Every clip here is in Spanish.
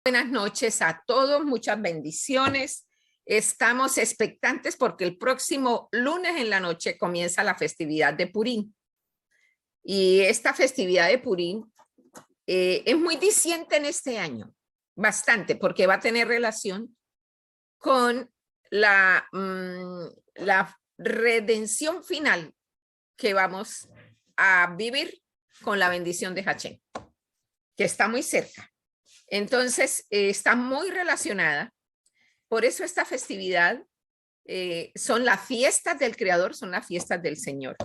Buenas noches a todos, muchas bendiciones. Estamos expectantes porque el próximo lunes en la noche comienza la festividad de Purim. Y esta festividad de Purim es muy diciente en este año, bastante, porque va a tener relación con la redención final que vamos a vivir con la bendición de Hachén, que está muy cerca. Entonces, está muy relacionada. Por eso esta festividad son las fiestas del Creador, son las fiestas del Señor.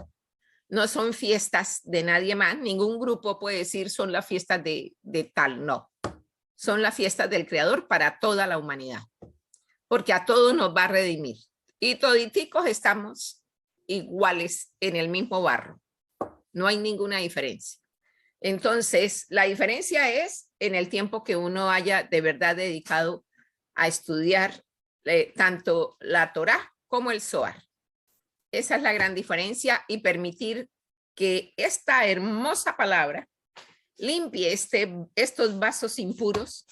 No son fiestas de nadie más. Ningún grupo puede decir son las fiestas de tal, no. Son las fiestas del Creador para toda la humanidad, porque a todos nos va a redimir. Y toditicos estamos iguales en el mismo barro. No hay ninguna diferencia. Entonces, la diferencia es en el tiempo que uno haya de verdad dedicado a estudiar tanto la Torá como el Zohar. Esa es la gran diferencia y permitir que esta hermosa palabra limpie estos vasos impuros,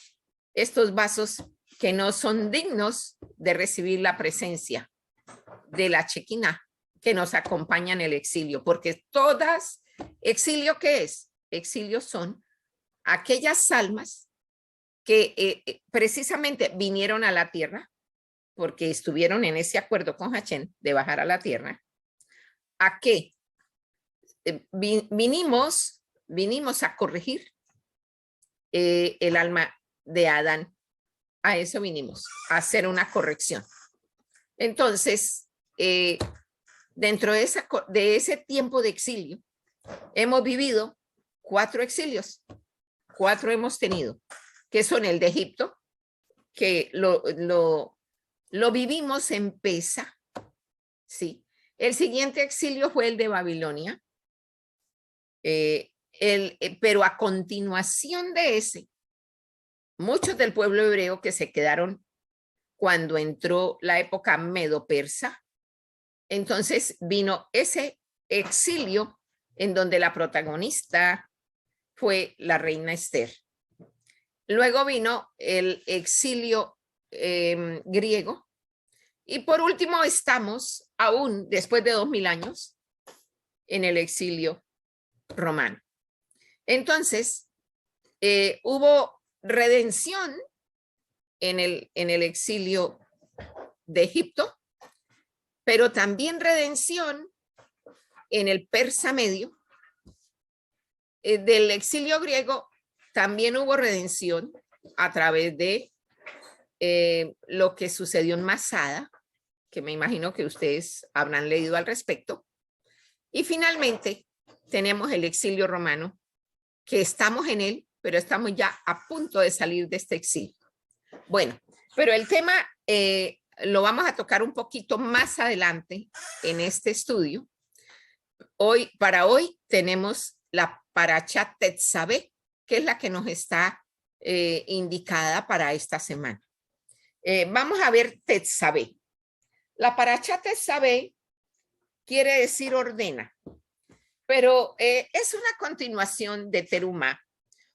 estos vasos que no son dignos de recibir la presencia de la Shekinah que nos acompaña en el exilio, porque todas, ¿exilio qué es? Exilio son aquellas almas que precisamente vinieron a la tierra porque estuvieron en ese acuerdo con Hachén de bajar a la tierra. ¿A qué? Vinimos a corregir el alma de Adán. A eso vinimos, a hacer una corrección. Entonces, dentro de ese tiempo de exilio, hemos vivido 4 exilios, 4 hemos tenido, que son el de Egipto, que lo vivimos en Pesa, ¿sí? El siguiente exilio fue el de Babilonia, pero a continuación de ese, muchos del pueblo hebreo que se quedaron cuando entró la época medo-persa, entonces vino ese exilio en donde la protagonista fue la reina Esther. Luego vino el exilio griego. Y por último estamos aún después de 2000 años en el exilio romano. Entonces, hubo redención en el exilio de Egipto, pero también redención en el Persa Medio. Del exilio griego también hubo redención a través de lo que sucedió en Masada, que me imagino que ustedes habrán leído al respecto. Y finalmente tenemos el exilio romano, que estamos en él, pero estamos ya a punto de salir de este exilio. Bueno, pero el tema lo vamos a tocar un poquito más adelante en este estudio. Para hoy tenemos la Parashat Tetzaveh, que es la que nos está indicada para esta semana. Vamos a ver Tetzaveh. La Parashat Tetzaveh quiere decir ordena, pero es una continuación de Terumá,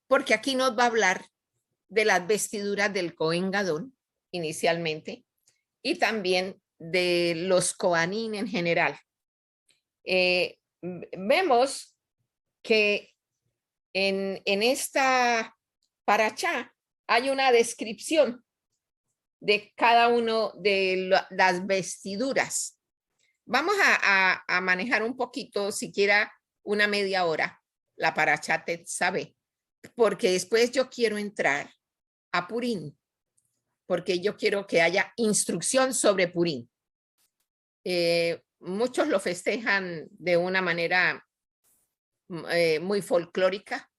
porque aquí nos va a hablar de las vestiduras del Cohen Gadol inicialmente y también de los Kohanim en general. Vemos que en esta parashá hay una descripción de cada uno de las vestiduras. Vamos a manejar un poquito, siquiera una media hora, la parashá Tetzaveh, porque después yo quiero entrar a Purim, porque yo quiero que haya instrucción sobre Purim. Muchos lo festejan de una manera muy folclórica,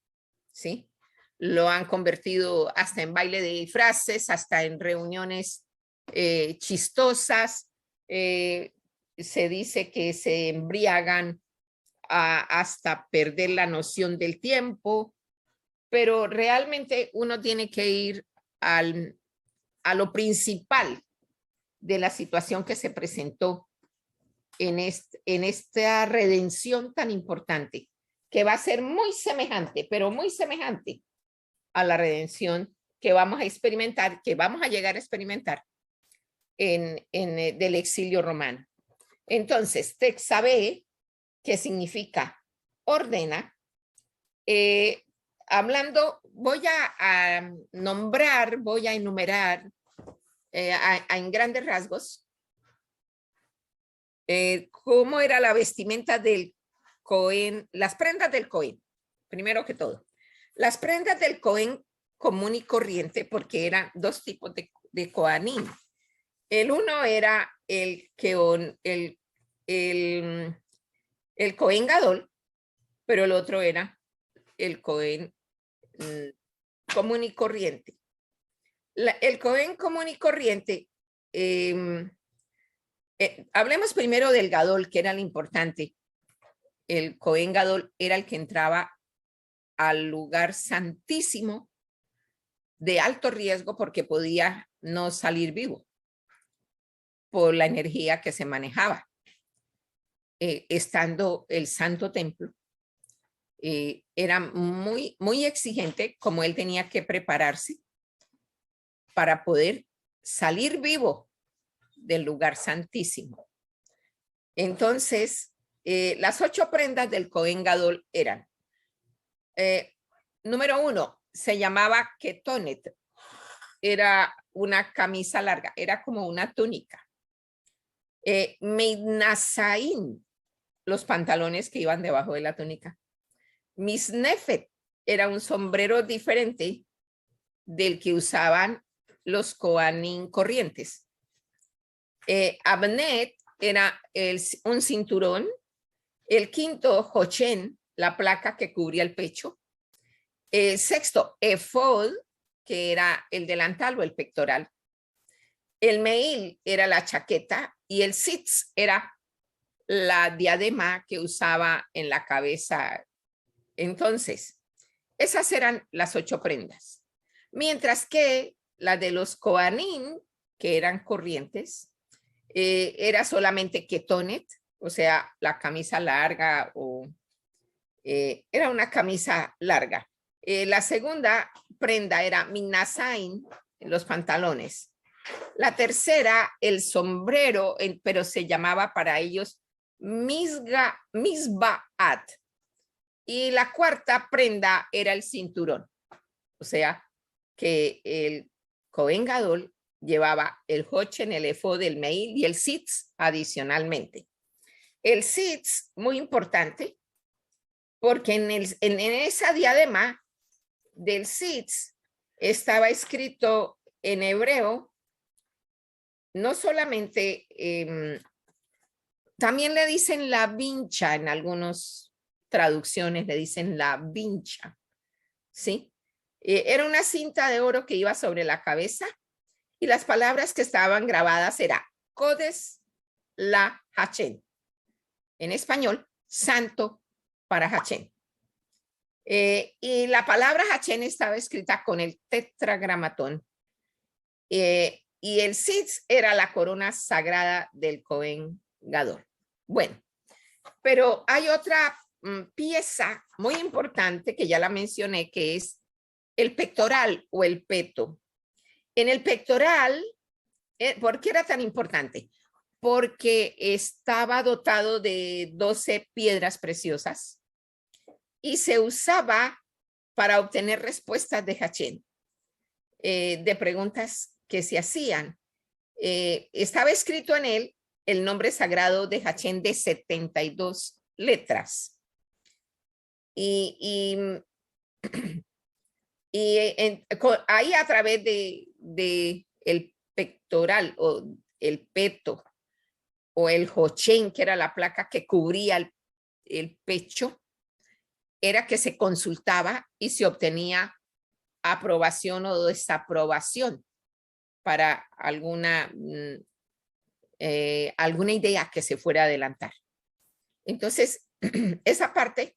¿sí? Lo han convertido hasta en baile de disfraces, hasta en reuniones chistosas. Se dice que se embriagan hasta perder la noción del tiempo, pero realmente uno tiene que ir a lo principal de la situación que se presentó en esta redención tan importante, que va a ser muy semejante, pero muy semejante a la redención que vamos a experimentar, que vamos a llegar a experimentar del exilio romano. Entonces, Texabe, que significa ordena, hablando, voy a nombrar, voy a enumerar en grandes rasgos cómo era la vestimenta del Cohen, las prendas del Cohen, primero que todo. Las prendas del Cohen común y corriente, porque eran dos tipos de Coanim. El uno era el Cohen Gadol, pero el otro era el Cohen común y corriente. El Cohen común y corriente, hablemos primero del Gadol, que era lo importante. El Cohen Gadol era el que entraba al lugar santísimo de alto riesgo porque podía no salir vivo por la energía que se manejaba. Estando el Santo Templo, era muy, muy exigente, como él tenía que prepararse para poder salir vivo del lugar santísimo. Entonces, las 8 prendas del Cohen Gadol eran, número 1, se llamaba ketonet, era una camisa larga, era como una túnica. Meidnasain, los pantalones que iban debajo de la túnica. Misnefet era un sombrero diferente del que usaban los Kohanim corrientes. Abnet era un cinturón. El quinto, Jochen, la placa que cubría el pecho. Sexto, Efod, que era el delantal o el pectoral. El Meil era la chaqueta y el Sitz era la diadema que usaba en la cabeza. Entonces, esas eran las 8 prendas. Mientras que la de los Kohanim, que eran corrientes, era solamente ketonet, o sea, la camisa larga o era una camisa larga. La segunda prenda era minasain, los pantalones. La tercera, el sombrero, pero se llamaba para ellos misbaat. Y la cuarta prenda era el cinturón. O sea, que el Cohen Gadol llevaba el Jochen, el efod, el meil y el sitz adicionalmente. El sitz, muy importante, porque en esa diadema del sitz estaba escrito en hebreo, no solamente, también le dicen la vincha, en algunas traducciones le dicen la vincha, ¿sí? Era una cinta de oro que iba sobre la cabeza y las palabras que estaban grabadas era Codes la Hachén. En español, santo para Hachén. Y la palabra Hachén estaba escrita con el tetragramatón. Y el sitz era la corona sagrada del Cohen Gadol. Bueno, pero hay otra pieza muy importante que ya la mencioné, que es el pectoral o el peto. En el pectoral, ¿por qué era tan importante? Porque estaba dotado de 12 piedras preciosas y se usaba para obtener respuestas de Hachén, de preguntas que se hacían. Estaba escrito en él el nombre sagrado de Hachén de 72 letras. Y ahí a través de el pectoral o el peto o el jochen, que era la placa que cubría el pecho, era que se consultaba y se obtenía aprobación o desaprobación para alguna idea que se fuera a adelantar. Entonces, esa parte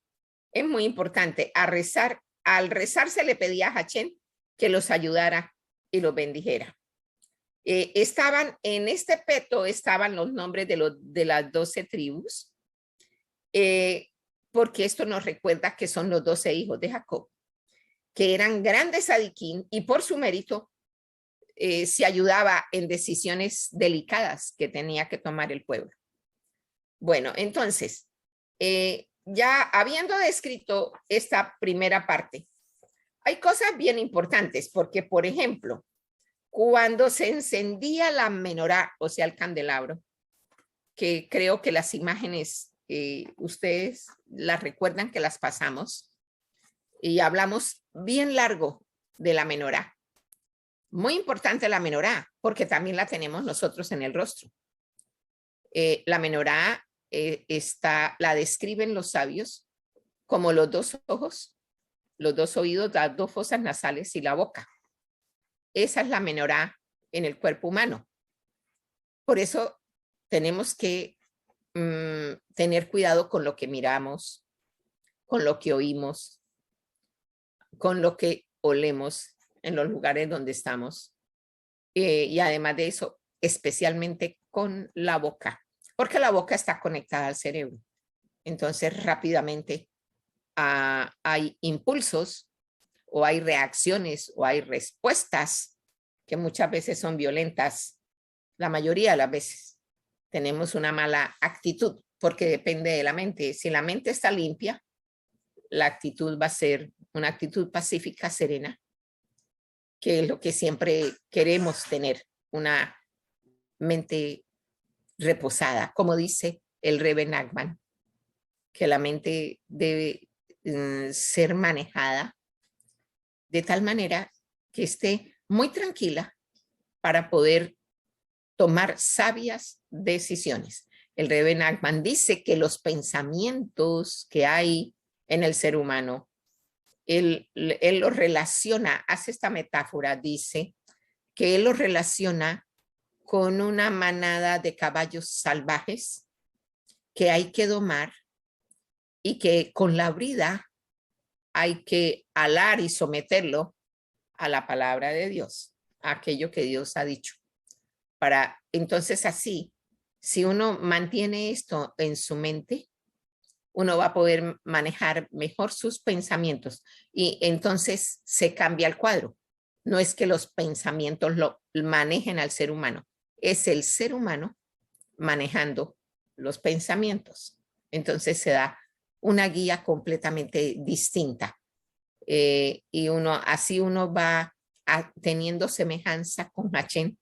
es muy importante. Al rezar se le pedía a Hachén que los ayudara y los bendijera. Estaban en este peto, estaban los nombres de las 12 tribus, porque esto nos recuerda que son los 12 hijos de Jacob, que eran grandes adiquín y por su mérito se ayudaba en decisiones delicadas que tenía que tomar el pueblo. Bueno, entonces, ya habiendo descrito esta primera parte, hay cosas bien importantes porque, por ejemplo, cuando se encendía la menorá, o sea, el candelabro, que creo que las imágenes ustedes las recuerdan que las pasamos y hablamos bien largo de la menorá. Muy importante la menorá, porque también la tenemos nosotros en el rostro. La menorá la describen los sabios como los dos ojos, los dos oídos, las dos fosas nasales y la boca. Esa es la menorá en el cuerpo humano. Por eso tenemos que tener cuidado con lo que miramos, con lo que oímos, con lo que olemos en los lugares donde estamos. Y además de eso, especialmente con la boca, porque la boca está conectada al cerebro. Entonces, rápidamente hay impulsos o hay reacciones o hay respuestas que muchas veces son violentas. La mayoría de las veces tenemos una mala actitud porque depende de la mente. Si la mente está limpia, la actitud va a ser una actitud pacífica, serena, que es lo que siempre queremos tener, una mente reposada, como dice el Rebbe Nachman, que la mente debe ser manejada de tal manera que esté muy tranquila para poder tomar sabias decisiones. El Rebbe Nachman dice que los pensamientos que hay en el ser humano, él los relaciona, hace esta metáfora, dice que él los relaciona con una manada de caballos salvajes que hay que domar y que con la brida hay que alar y someterlo a la palabra de Dios, a aquello que Dios ha dicho. Para entonces así, si uno mantiene esto en su mente, uno va a poder manejar mejor sus pensamientos y entonces se cambia el cuadro. No es que los pensamientos lo manejen al ser humano, es el ser humano manejando los pensamientos. Entonces se da una guía completamente distinta y así uno va teniendo semejanza con Hashem,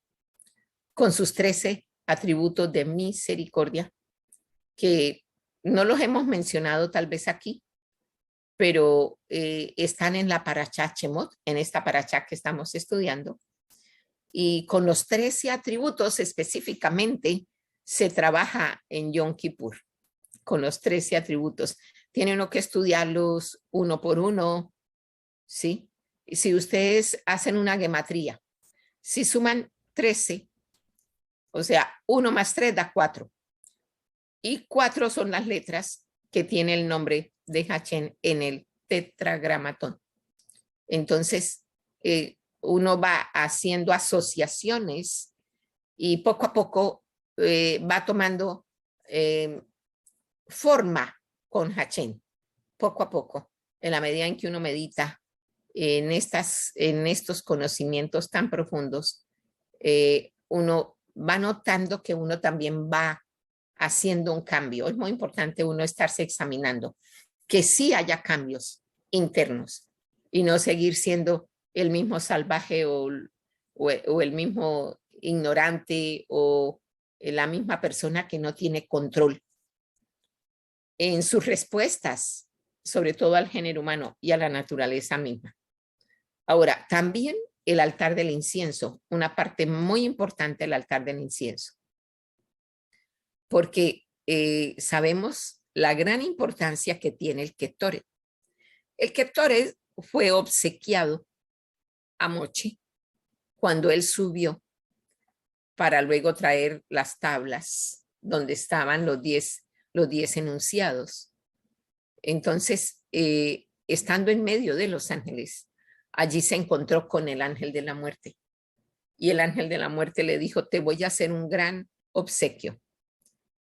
con sus 13 atributos de misericordia, que no los hemos mencionado tal vez aquí, pero están en la Parashá Shemot, en esta Parashá que estamos estudiando. Y con los 13 atributos específicamente se trabaja en Yom Kippur, con los 13 atributos. Tiene uno que estudiarlos uno por uno, ¿sí? Y si ustedes hacen una gematría, si suman 13, o sea, 1 más 3 da 4. Y 4 son las letras que tiene el nombre de Hashem en el tetragramatón. Entonces, uno va haciendo asociaciones y poco a poco va tomando forma con Hashem, poco a poco, en la medida en que uno medita en estos conocimientos tan profundos, uno va notando que uno también va haciendo un cambio. Es muy importante uno estarse examinando, que sí haya cambios internos y no seguir siendo el mismo salvaje o el mismo ignorante o la misma persona que no tiene control en sus respuestas, sobre todo al género humano y a la naturaleza misma. Ahora, también el altar del incienso, una parte muy importante del altar del incienso, porque sabemos la gran importancia que tiene el Ketoret. El Ketoret fue obsequiado a Moche cuando él subió para luego traer las tablas donde estaban los 10 enunciados. Entonces, estando en medio de los ángeles, allí se encontró con el ángel de la muerte. Y el ángel de la muerte le dijo, te voy a hacer un gran obsequio.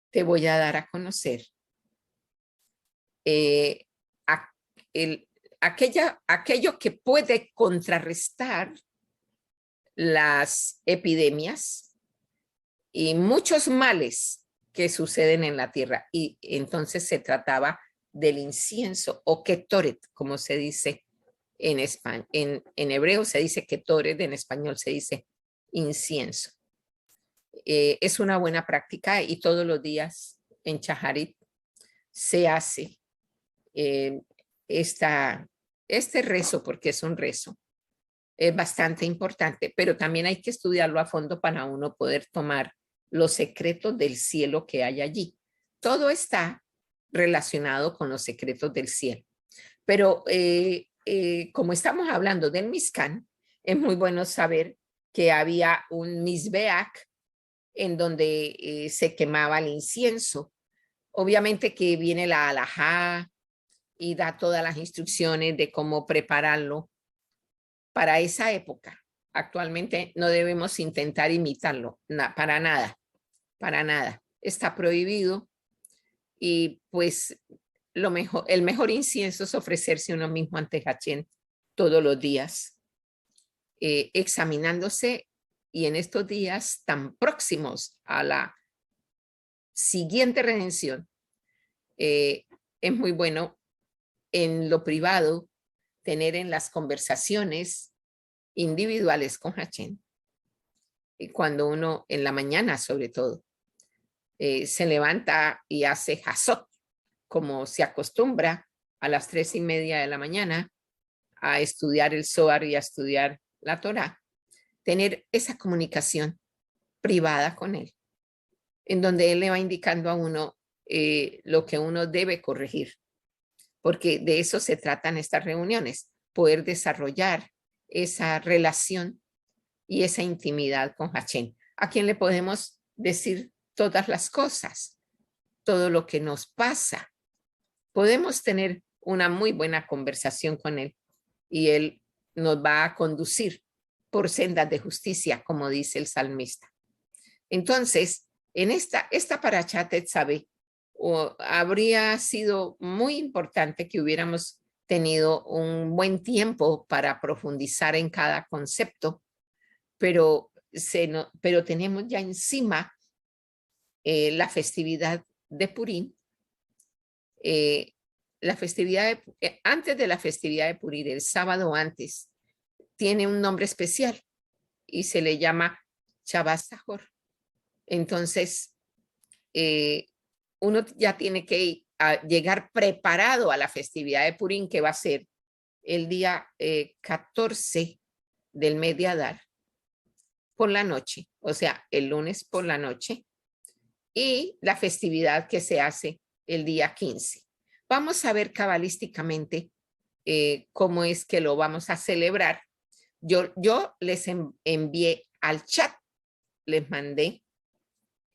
Te voy a dar a conocer aquello que puede contrarrestar las epidemias y muchos males que suceden en la tierra. Y entonces se trataba del incienso o ketoret, como se dice en español. En hebreo se dice ketoret, en español se dice incienso. Es una buena práctica y todos los días en Shaharit se hace este rezo, porque es un rezo. Es bastante importante, pero también hay que estudiarlo a fondo para uno poder tomar los secretos del cielo que hay allí. Todo está relacionado con los secretos del cielo. Pero como estamos hablando del Mizcán, es muy bueno saber que había un Mizbeach en donde se quemaba el incienso. Obviamente que viene la halajá y da todas las instrucciones de cómo prepararlo para esa época. Actualmente no debemos intentar imitarlo, para nada, para nada. Está prohibido y pues el mejor incienso es ofrecerse uno mismo ante Hachén todos los días, examinándose, y en estos días tan próximos a la siguiente redención, es muy bueno en lo privado tener en las conversaciones individuales con Hachén, y cuando uno en la mañana sobre todo se levanta y hace Hazot, como se acostumbra a las 3:30 de la mañana a estudiar el Zohar y a estudiar la Torá, tener esa comunicación privada con él, en donde él le va indicando a uno lo que uno debe corregir, porque de eso se tratan estas reuniones, poder desarrollar esa relación y esa intimidad con Hachén, a quien le podemos decir todas las cosas, todo lo que nos pasa. Podemos tener una muy buena conversación con él y él nos va a conducir por sendas de justicia, como dice el salmista. Entonces, en esta Parashat Tetzaveh, habría sido muy importante que hubiéramos tenido un buen tiempo para profundizar en cada concepto, pero tenemos ya encima la festividad de Purim. Antes de la festividad de Purim, el sábado antes, tiene un nombre especial y se le llama Shabbat Zahor. Entonces, uno ya tiene que llegar preparado a la festividad de Purim, que va a ser el día 14 del mes de Adar, por la noche, o sea, el lunes por la noche, y la festividad que se hace el día 15. Vamos a ver cabalísticamente cómo es que lo vamos a celebrar. Yo les envié al chat, les mandé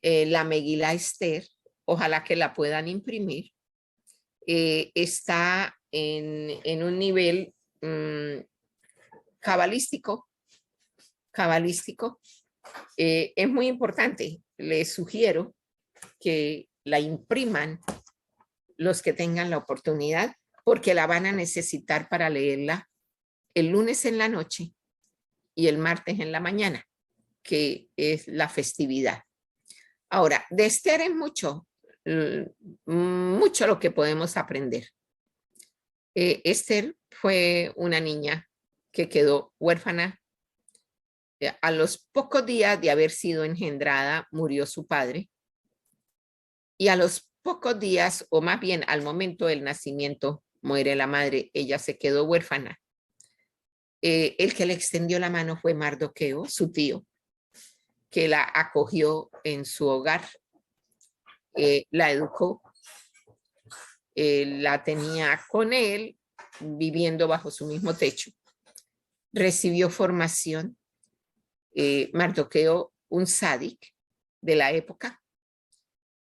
la Megilá Esther, ojalá que la puedan imprimir. Está en un nivel cabalístico. Es muy importante. Les sugiero que la impriman los que tengan la oportunidad, porque la van a necesitar para leerla el lunes en la noche y el martes en la mañana, que es la festividad. Ahora, de Esther es mucho lo que podemos aprender. Esther fue una niña que quedó huérfana. A los pocos días de haber sido engendrada, murió su padre. Y a los pocos días, o más bien al momento del nacimiento, muere la madre. Ella se quedó huérfana. El que le extendió la mano fue Mardoqueo, su tío, que la acogió en su hogar, la educó, la tenía con él, viviendo bajo su mismo techo. Recibió formación. Mardoqueo, un sádic de la época,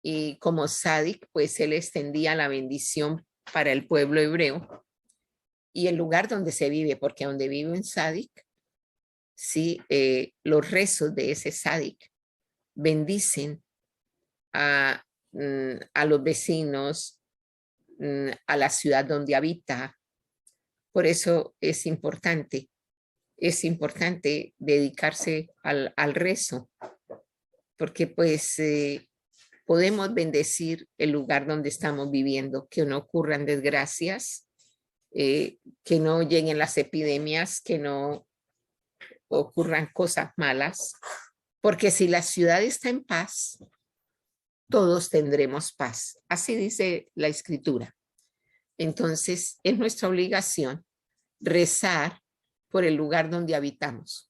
y como sádic, pues él extendía la bendición para el pueblo hebreo y el lugar donde se vive, porque donde vive un sádic, sí, los rezos de ese sádic bendicen a los vecinos, a la ciudad donde habita, Por eso es importante dedicarse al rezo, porque pues podemos bendecir el lugar donde estamos viviendo, que no ocurran desgracias, que no lleguen las epidemias, que no ocurran cosas malas, porque si la ciudad está en paz, todos tendremos paz. Así dice la escritura. Entonces, es nuestra obligación rezar por el lugar donde habitamos.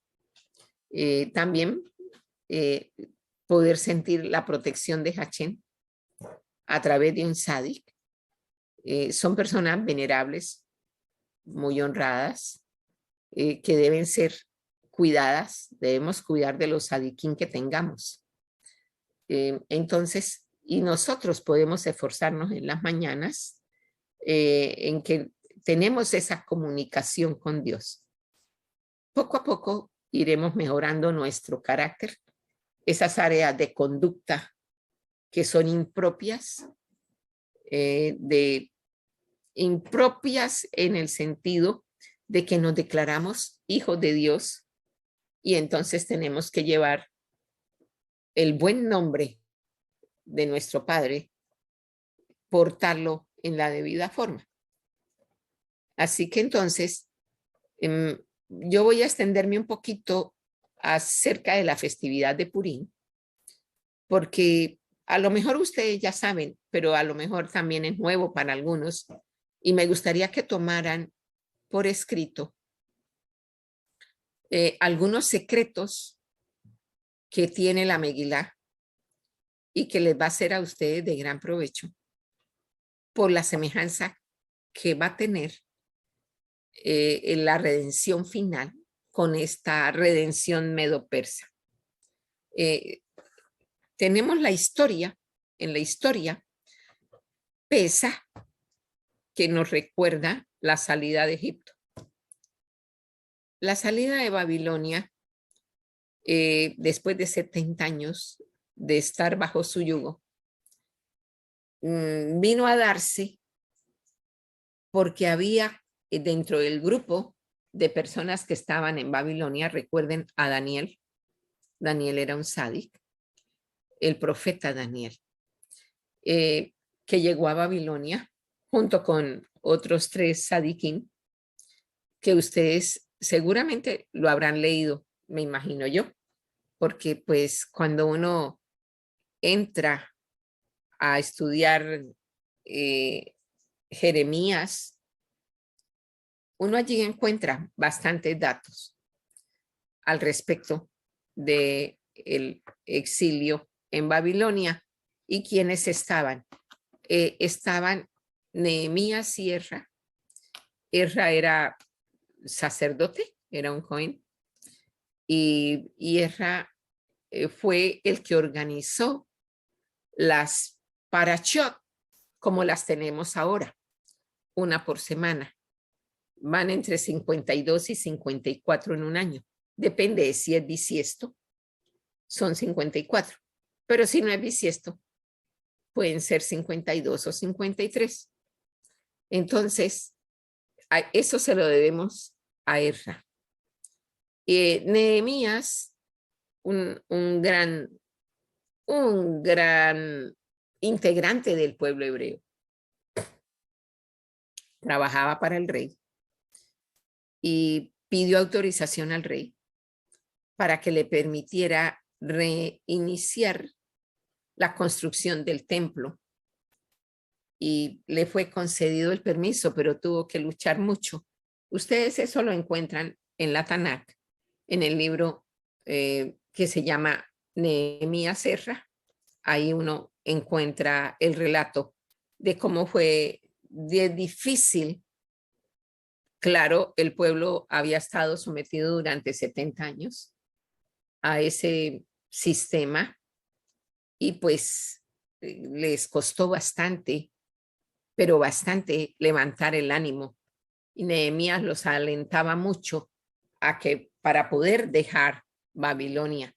También poder sentir la protección de Hachén a través de un sádic. Son personas venerables, muy honradas, que deben ser cuidadas. Debemos cuidar de los sadiquín que tengamos. Entonces, y nosotros podemos esforzarnos en las mañanas en que tenemos esa comunicación con Dios. Poco a poco iremos mejorando nuestro carácter, esas áreas de conducta que son impropias, impropias en el sentido de que nos declaramos hijos de Dios y entonces tenemos que llevar el buen nombre de nuestro Padre, portarlo en la debida forma. Así que entonces, yo voy a extenderme un poquito acerca de la festividad de Purim, porque a lo mejor ustedes ya saben, pero a lo mejor también es nuevo para algunos, y me gustaría que tomaran por escrito algunos secretos que tiene la Megilá y que les va a ser a ustedes de gran provecho por la semejanza que va a tener en la redención final con esta redención medo-persa. Tenemos la historia, en la historia pesa que nos recuerda la salida de Egipto. La salida de Babilonia, después de 70 años de estar bajo su yugo, vino a darse porque había dentro del grupo de personas que estaban en Babilonia, recuerden a Daniel. Daniel era un sádic, el profeta Daniel, que llegó a Babilonia junto con otros 3 sadiquín que ustedes seguramente lo habrán leído, me imagino yo, porque pues cuando uno entra a estudiar Jeremías, uno allí encuentra bastantes datos al respecto del exilio en Babilonia y quiénes estaban. Estaban Nehemías y Ezra. Ezra era sacerdote, era un joven, y Ezra fue el que organizó las parashot como las tenemos ahora, una por semana. Van entre 52 y 54 en un año. Depende de si es bisiesto, son 54. Pero si no es bisiesto, pueden ser 52 o 53. Entonces, eso se lo debemos a Ezra. Nehemías, un gran integrante del pueblo hebreo, trabajaba para el rey y pidió autorización al rey para que le permitiera reiniciar la construcción del templo. Y le fue concedido el permiso, pero tuvo que luchar mucho. Ustedes eso lo encuentran en la Tanakh, en el libro que se llama Nehemías Ezra. Ahí uno encuentra el relato de cómo fue difícil. Claro, el pueblo había estado sometido durante 70 años a ese sistema y pues les costó bastante, pero bastante levantar el ánimo. Y Nehemías los alentaba mucho a que para poder dejar Babilonia.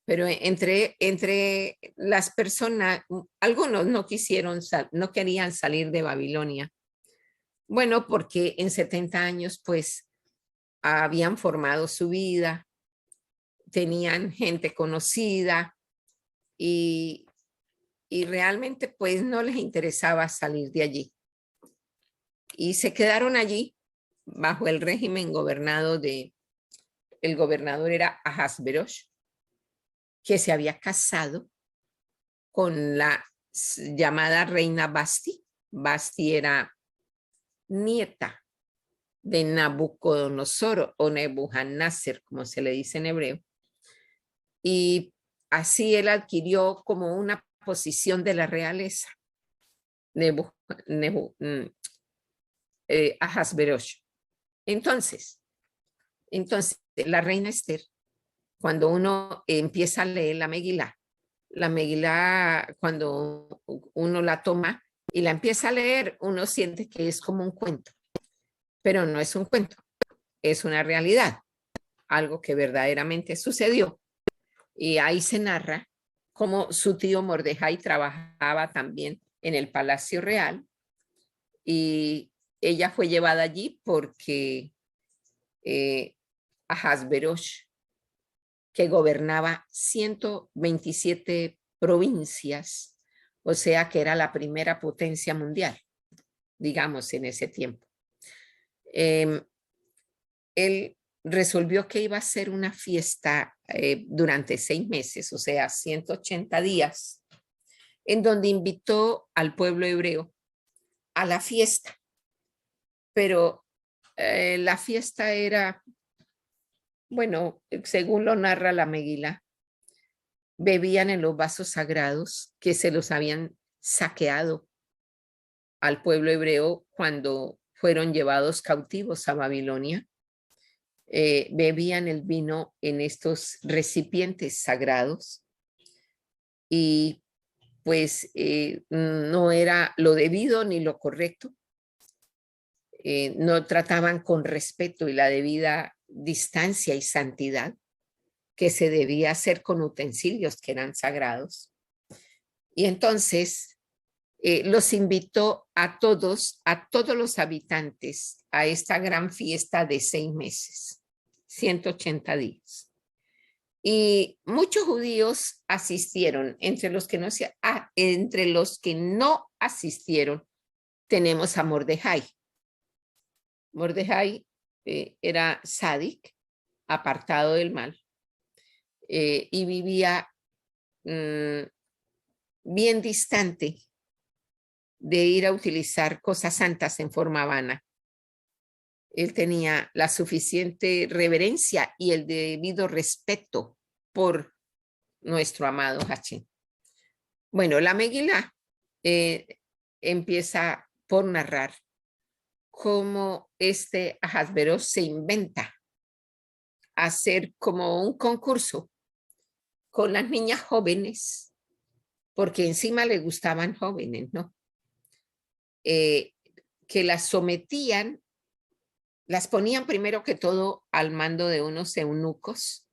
Pero entre las personas, algunos no querían salir de Babilonia, Bueno, porque en 70 años pues habían formado su vida, tenían gente conocida y, y realmente pues no les interesaba salir de allí. Y se quedaron allí bajo el régimen gobernado el gobernador era Ahasverosh, que se había casado con la llamada reina Basti. Basti era nieta de Nabucodonosor o Nebuchadnezzar, como se le dice en hebreo. Y así él adquirió como una posición de la realeza, Nebu, Nebu, Ahasverosh. Entonces, la reina Esther, cuando uno empieza a leer la Megilá, cuando uno la toma y la empieza a leer, uno siente que es como un cuento, pero no es un cuento, es una realidad, algo que verdaderamente sucedió. Y ahí se narra cómo su tío Mordejai trabajaba también en el Palacio Real y ella fue llevada allí porque Ahasverosh, que gobernaba 127 provincias, o sea que era la primera potencia mundial, digamos, en ese tiempo. Él resolvió que iba a hacer una fiesta durante 6 meses, o sea, 180 días, en donde invitó al pueblo hebreo a la fiesta, pero la fiesta era, bueno, según lo narra la Megilá, bebían en los vasos sagrados que se los habían saqueado al pueblo hebreo cuando fueron llevados cautivos a Babilonia. Bebían el vino en estos recipientes sagrados y pues no era lo debido ni lo correcto. No trataban con respeto y la debida distancia y santidad que se debía hacer con utensilios que eran sagrados. Y entonces los invitó a todos los habitantes a esta gran fiesta de 6 meses, 180 días. Y muchos judíos asistieron, entre los que no asistieron tenemos a Mordejai. Mordejai era sádic, apartado del mal, y vivía bien distante de ir a utilizar cosas santas en forma vana. Él tenía la suficiente reverencia y el debido respeto por nuestro amado Hachén. Bueno, la Megilá empieza por narrar cómo este Ahasverosh se inventa hacer como un concurso con las niñas jóvenes, porque encima le gustaban jóvenes, ¿no? Que las sometían, las ponían primero que todo al mando de unos eunucos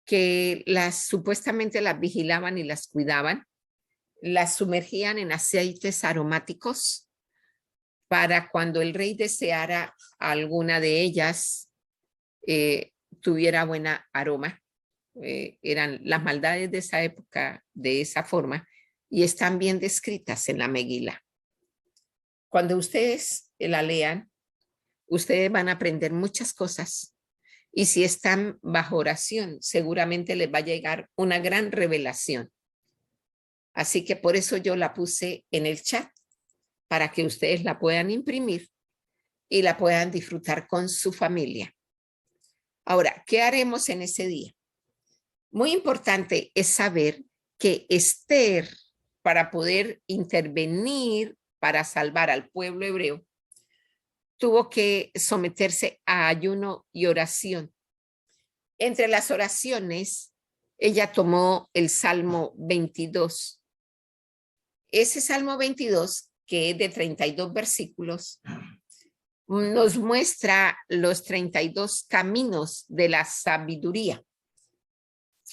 que supuestamente las vigilaban y las cuidaban, las sumergían en aceites aromáticos para cuando el rey deseara alguna de ellas tuviera buena aroma. Eran las maldades de esa época de esa forma y están bien descritas en la Megilá. Cuando ustedes la lean, ustedes van a aprender muchas cosas y si están bajo oración, seguramente les va a llegar una gran revelación. Así que por eso yo la puse en el chat para que ustedes la puedan imprimir y la puedan disfrutar con su familia. Ahora, ¿qué haremos en ese día? Muy importante es saber que Esther, para poder intervenir para salvar al pueblo hebreo, tuvo que someterse a ayuno y oración. Entre las oraciones, ella tomó el Salmo 22. Ese Salmo 22, que es de 32 versículos, nos muestra los 32 caminos de la sabiduría.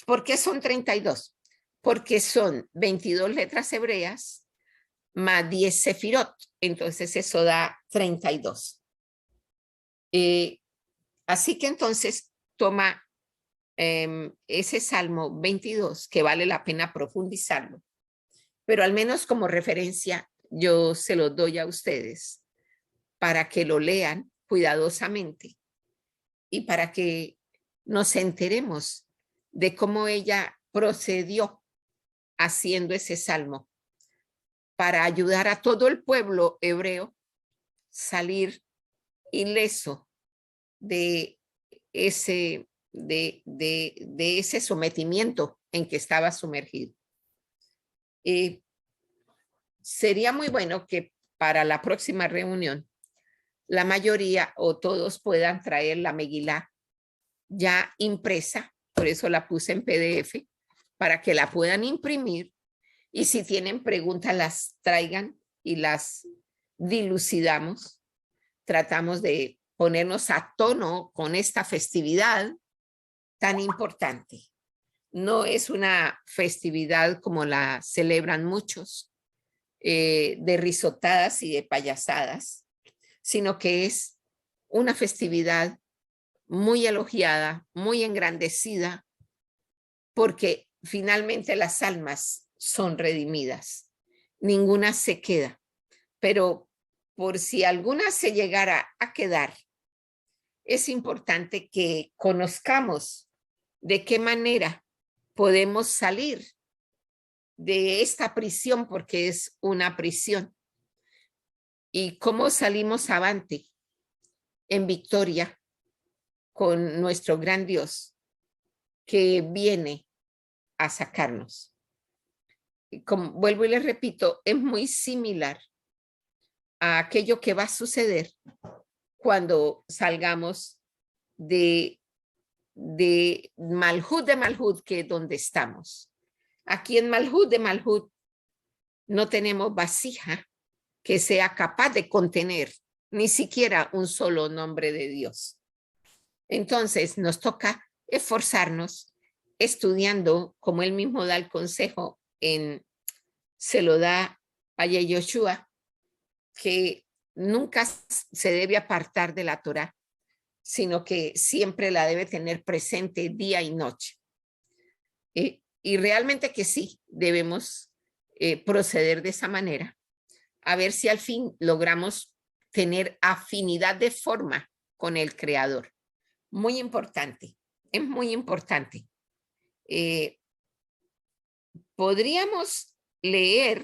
¿Por qué son 32? Porque son 22 letras hebreas más 10 sefirot. Entonces eso da 32. Así que entonces toma ese Salmo 22, que vale la pena profundizarlo, pero al menos como referencia yo se lo doy a ustedes para que lo lean cuidadosamente y para que nos enteremos de cómo ella procedió haciendo ese salmo para ayudar a todo el pueblo hebreo salir ileso de ese sometimiento en que estaba sumergido. Sería muy bueno que para la próxima reunión la mayoría o todos puedan traer la Megilá ya impresa, por eso la puse en PDF, para que la puedan imprimir y si tienen preguntas las traigan y las dilucidamos. Tratamos de ponernos a tono con esta festividad tan importante. No es una festividad como la celebran muchos, de risotadas y de payasadas, sino que es una festividad muy elogiada, muy engrandecida, porque finalmente las almas son redimidas. Ninguna se queda, pero por si alguna se llegara a quedar, es importante que conozcamos de qué manera podemos salir de esta prisión, porque es una prisión, y cómo salimos avante en victoria con nuestro gran Dios que viene a sacarnos. Como vuelvo y les repito, es muy similar a aquello que va a suceder cuando salgamos de Malhut, que es donde estamos. Aquí en Malhut de Malhut no tenemos vasija que sea capaz de contener ni siquiera un solo nombre de Dios. Entonces nos toca esforzarnos estudiando, como él mismo da el consejo, se lo da a Yoshua, que nunca se debe apartar de la Torá, sino que siempre la debe tener presente día y noche. Y realmente que sí, debemos proceder de esa manera, a ver si al fin logramos tener afinidad de forma con el Creador. Muy importante, es muy importante. Podríamos leer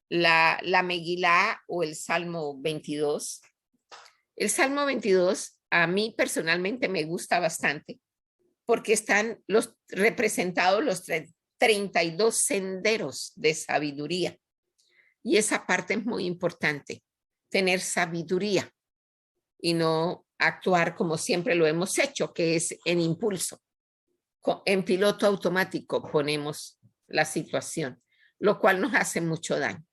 la Megilá o el Salmo 22. El Salmo 22 a mí personalmente me gusta bastante porque están representados los 32 senderos de sabiduría. Y esa parte es muy importante, tener sabiduría y no actuar como siempre lo hemos hecho, que es en impulso. En piloto automático ponemos la situación, lo cual nos hace mucho daño.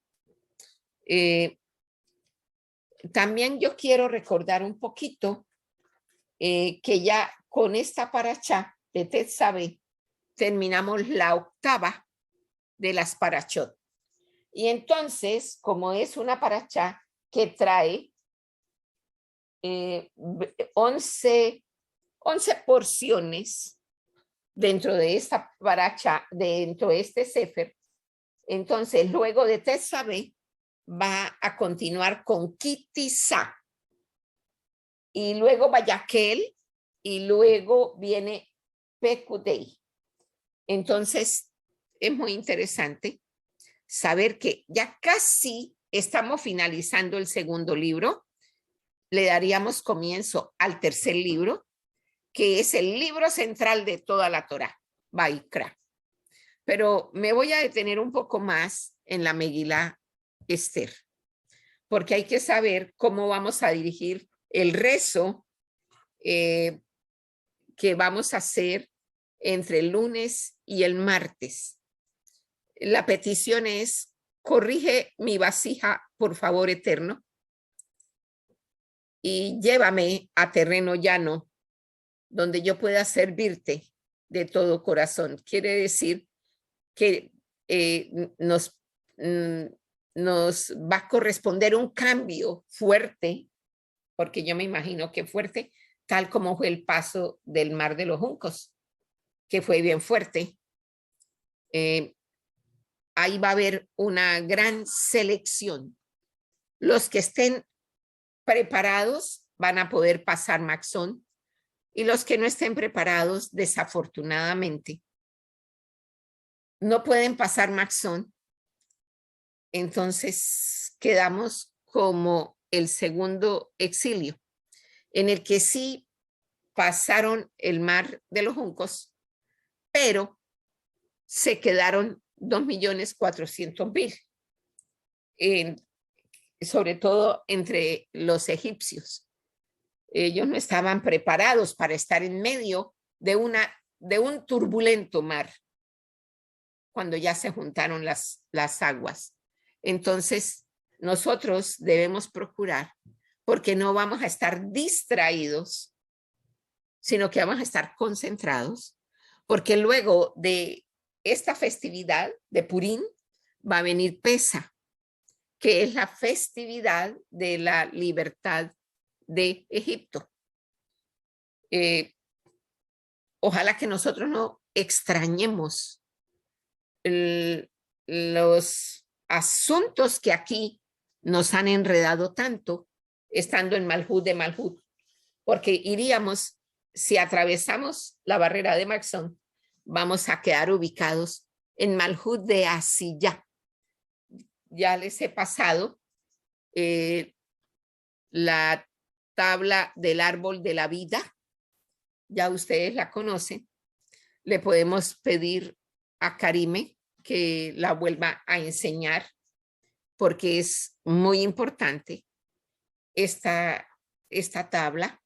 También yo quiero recordar un poquito que ya con esta parachá de Tetzabé terminamos la octava de las parachot. Y entonces, como es una parachá que trae 11 porciones dentro de esta parachá, dentro de este sefer, entonces luego de Tetzabé va a continuar con Kitizá, y luego Vayaquel, y luego viene Pekudei. Entonces, es muy interesante saber que ya casi estamos finalizando el segundo libro. Le daríamos comienzo al tercer libro, que es el libro central de toda la Torá, Vaikra. Pero me voy a detener un poco más en la Megilá Esther, porque hay que saber cómo vamos a dirigir el rezo que vamos a hacer entre el lunes y el martes. La petición es: corrige mi vasija, por favor, eterno, y llévame a terreno llano, donde yo pueda servirte de todo corazón. Quiere decir que nos va a corresponder un cambio fuerte, porque yo me imagino que fuerte, tal como fue el paso del Mar de los Juncos, que fue bien fuerte. Ahí va a haber una gran selección. Los que estén preparados van a poder pasar Maxón y los que no estén preparados, desafortunadamente, no pueden pasar Maxón. Entonces quedamos como el segundo exilio, en el que sí pasaron el Mar de los Juncos, pero se quedaron 2.400.000, sobre todo entre los egipcios. Ellos no estaban preparados para estar en medio de un turbulento mar cuando ya se juntaron las aguas. Entonces, nosotros debemos procurar, porque no vamos a estar distraídos, sino que vamos a estar concentrados, porque luego de esta festividad de Purim va a venir Pesa, que es la festividad de la libertad de Egipto. Ojalá que nosotros no extrañemos los asuntos que aquí nos han enredado tanto estando en Malhut de Malhut, porque iríamos, si atravesamos la barrera de Maxón, vamos a quedar ubicados en Malhut de Asiyah. Ya les he pasado la tabla del árbol de la vida, ya ustedes la conocen. Le podemos pedir a Karime que la vuelva a enseñar, porque es muy importante esta tabla,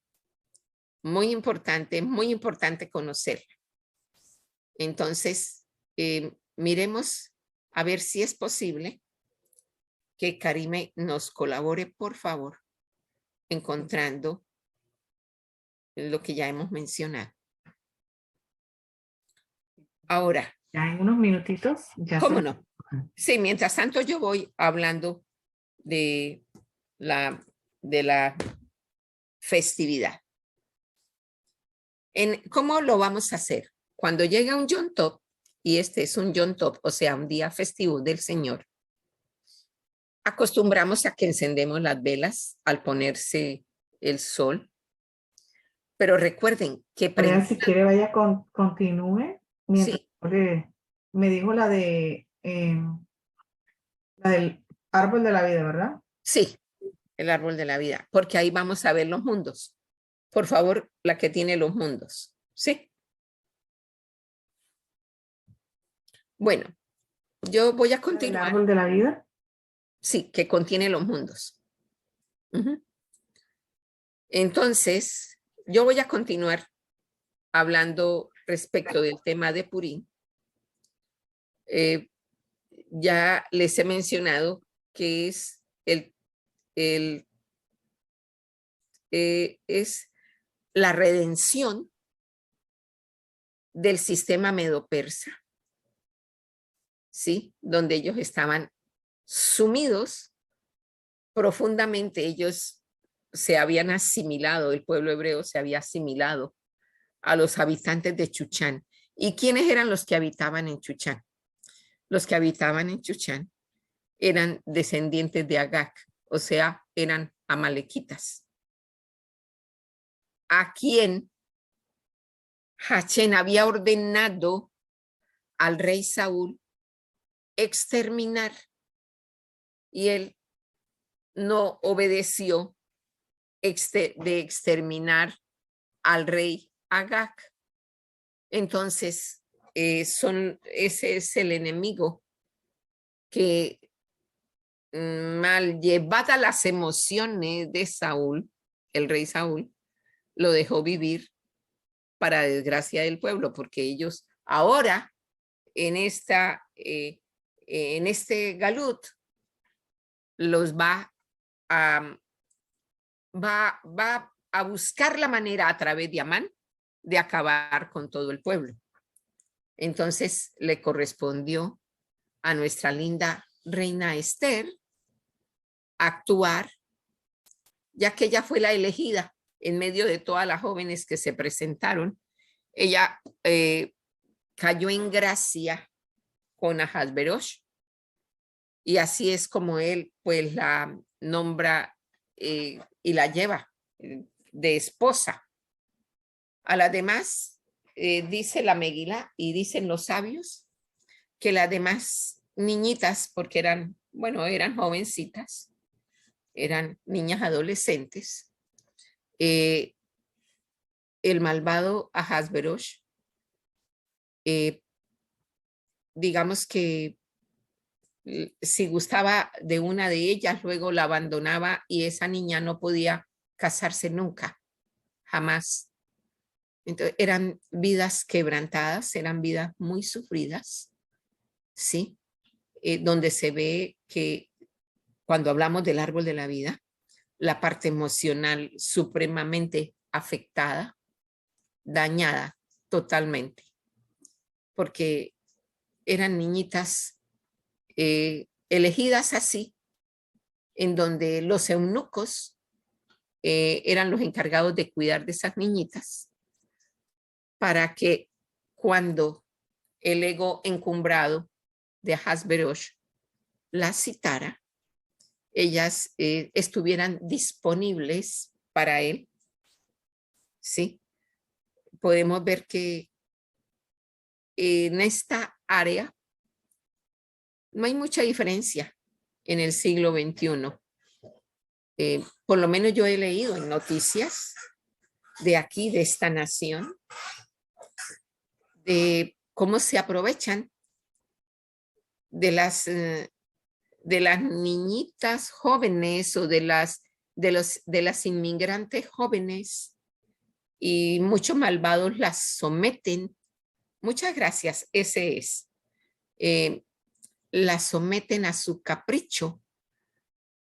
muy importante conocerla. Entonces, miremos a ver si es posible que Karime nos colabore, por favor, encontrando lo que ya hemos mencionado. Ahora. Ya en unos minutitos. Ya ¿Cómo no? Sí, mientras tanto yo voy hablando de la festividad. ¿Cómo lo vamos a hacer? Cuando llega un Yom Tov, y este es un Yom Tov, o sea, un día festivo del Señor, acostumbramos a que encendemos las velas al ponerse el sol. Pero recuerden que... Si quiere vaya continúe. Mientras sí. Me dijo la del árbol de la vida, ¿verdad? Sí, el árbol de la vida, porque ahí vamos a ver los mundos. Por favor, la que tiene los mundos. Sí. Bueno, yo voy a continuar. ¿El árbol de la vida? Sí, que contiene los mundos. Entonces, yo voy a continuar hablando respecto del tema de Purim. Ya les he mencionado que es es la redención del sistema medo-persa, ¿sí? Donde ellos estaban sumidos profundamente, ellos se habían asimilado, el pueblo hebreo se había asimilado a los habitantes de Chuchán. ¿Y quiénes eran los que habitaban en Chuchán? Los que habitaban en Chuchán eran descendientes de Agag, o sea, eran amalequitas, a quien Hachén había ordenado al rey Saúl exterminar, y él no obedeció de exterminar al rey Agag. Entonces, ese es el enemigo que, mal llevadas las emociones de Saúl, el rey Saúl, lo dejó vivir para desgracia del pueblo, porque ellos ahora en este galut los va a buscar la manera a través de Amán de acabar con todo el pueblo. Entonces le correspondió a nuestra linda reina Esther a actuar, ya que ella fue la elegida en medio de todas las jóvenes que se presentaron. Ella cayó en gracia con Ahasverosh y así es como él pues la nombra y la lleva de esposa. A las demás, dice la Megilá y dicen los sabios, que las demás niñitas, porque eran, bueno, eran jovencitas, eran niñas adolescentes, el malvado Ahasverosh, digamos que si gustaba de una de ellas, luego la abandonaba y esa niña no podía casarse nunca, jamás. Entonces, eran vidas quebrantadas, eran vidas muy sufridas, ¿sí? Donde se ve que cuando hablamos del árbol de la vida, la parte emocional supremamente afectada, dañada totalmente, porque eran niñitas elegidas así, en donde los eunucos eran los encargados de cuidar de esas niñitas, para que cuando el ego encumbrado de Ahasverosh las citara, ellas estuvieran disponibles para él, ¿sí? Podemos ver que en esta área no hay mucha diferencia en el siglo XXI. Por lo menos yo he leído en noticias de aquí, de esta nación, de cómo se aprovechan de las niñitas jóvenes o de las inmigrantes jóvenes, y muchos malvados las someten. Muchas gracias, ese es. Las someten a su capricho,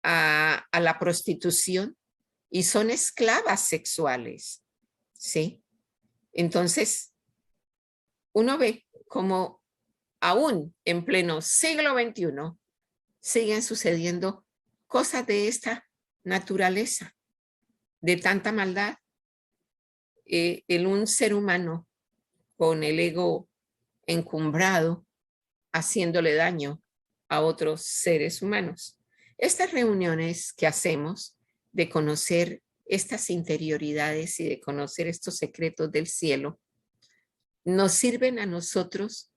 a la prostitución, y son esclavas sexuales, ¿sí? Entonces, uno ve como aún en pleno siglo XXI siguen sucediendo cosas de esta naturaleza, de tanta maldad, en un ser humano con el ego encumbrado, haciéndole daño a otros seres humanos. Estas reuniones que hacemos de conocer estas interioridades y de conocer estos secretos del cielo nos sirven a nosotros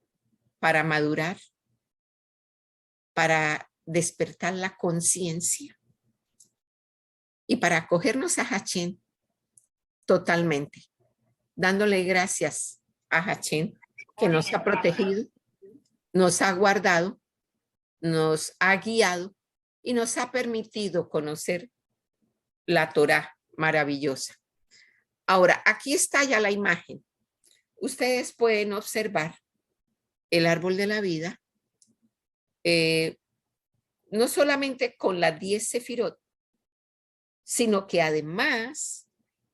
para madurar, para despertar la conciencia y para acogernos a Hachén totalmente, dándole gracias a Hachén que nos ha protegido, nos ha guardado, nos ha guiado y nos ha permitido conocer la Torá maravillosa. Ahora, aquí está ya la imagen. Ustedes pueden observar el árbol de la vida, no solamente con las 10 sefirot, sino que además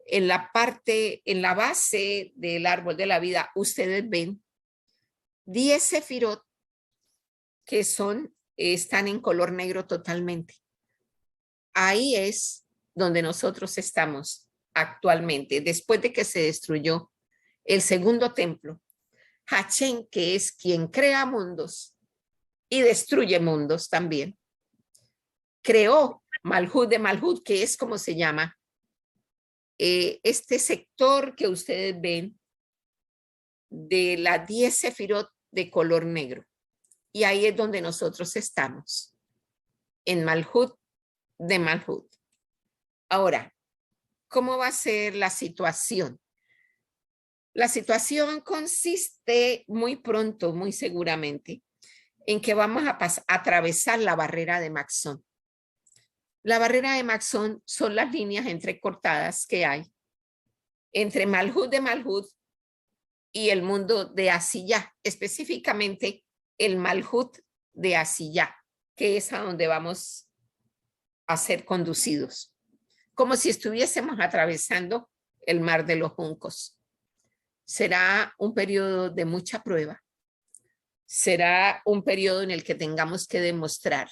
en la parte, en la base del árbol de la vida, ustedes ven 10 sefirot que están en color negro totalmente. Ahí es donde nosotros estamos actualmente, después de que se destruyó el segundo templo. Hachén, que es quien crea mundos y destruye mundos también, creó Malhut de Malhut, que es como se llama este sector que ustedes ven de las 10 sefirot de color negro. Y ahí es donde nosotros estamos, en Malhut de Malhut. Ahora, ¿cómo va a ser la situación? La situación consiste muy pronto, muy seguramente, en que vamos a atravesar la barrera de Maxón. La barrera de Maxón son las líneas entrecortadas que hay entre Malhut de Malhut y el mundo de Asiyá, específicamente el Malhut de Asiyá, que es a donde vamos a ser conducidos, como si estuviésemos atravesando el mar de los juncos. Será un periodo de mucha prueba, será un periodo en el que tengamos que demostrar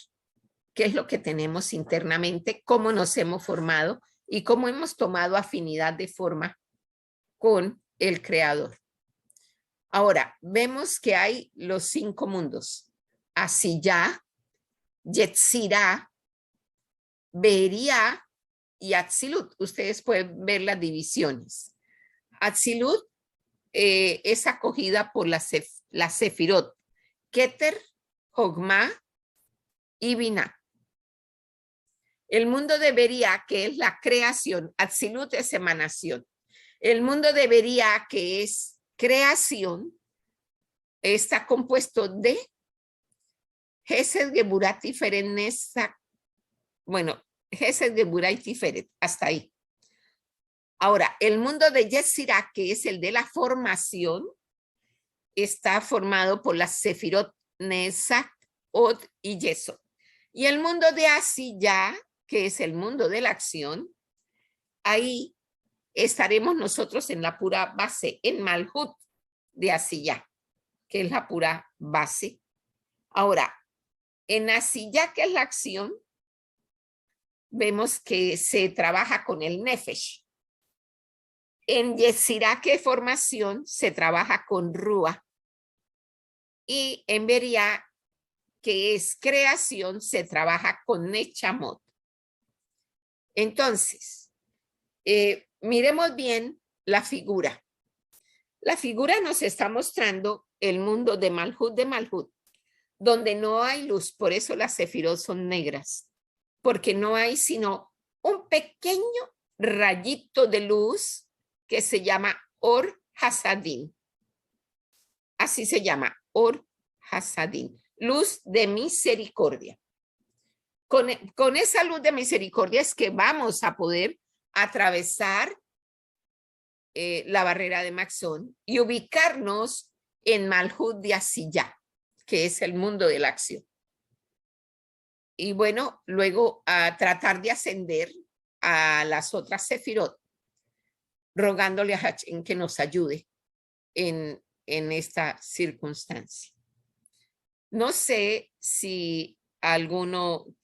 qué es lo que tenemos internamente, cómo nos hemos formado y cómo hemos tomado afinidad de forma con el Creador. Ahora, vemos que hay los 5 mundos: Asiyah, Yetzirah, Beria y Atzilut. Ustedes pueden ver las divisiones. Atzilut es acogida por la Sefirot, Keter, Jogma y Binah. El mundo de Beria, que es la creación, Atzilut es emanación. El mundo de Beria, que es creación, está compuesto de Gesed, Geburah, Tiferet, Netzach. Bueno, Gesed, Geburah y Tiferet, hasta ahí. Ahora, el mundo de Yetzirah, que es el de la formación, está formado por las Sefirot, Netzach, Od y Yesod. Y el mundo de Asiyah, que es el mundo de la acción, ahí estaremos nosotros en la pura base, en Malhut de Asiyah, que es la pura base. Ahora, en Asiyah, que es la acción, vemos que se trabaja con el Nefesh. En Yetzirah, que es formación, se trabaja con Ruah. Y en Beria, que es creación, se trabaja con Nechamot. Entonces, miremos bien la figura. La figura nos está mostrando el mundo de Malhut, donde no hay luz, por eso las sefirot son negras, porque no hay sino un pequeño rayito de luz que se llama Or Hasadin. Así se llama, Or Hasadin, luz de misericordia. Con esa luz de misericordia es que vamos a poder atravesar la barrera de Maxón y ubicarnos en Malhut de Asiyah, que es el mundo de la acción. Y bueno, luego a tratar de ascender a las otras sefirot, rogándole a Hachén que nos ayude en esta circunstancia. No sé si alguno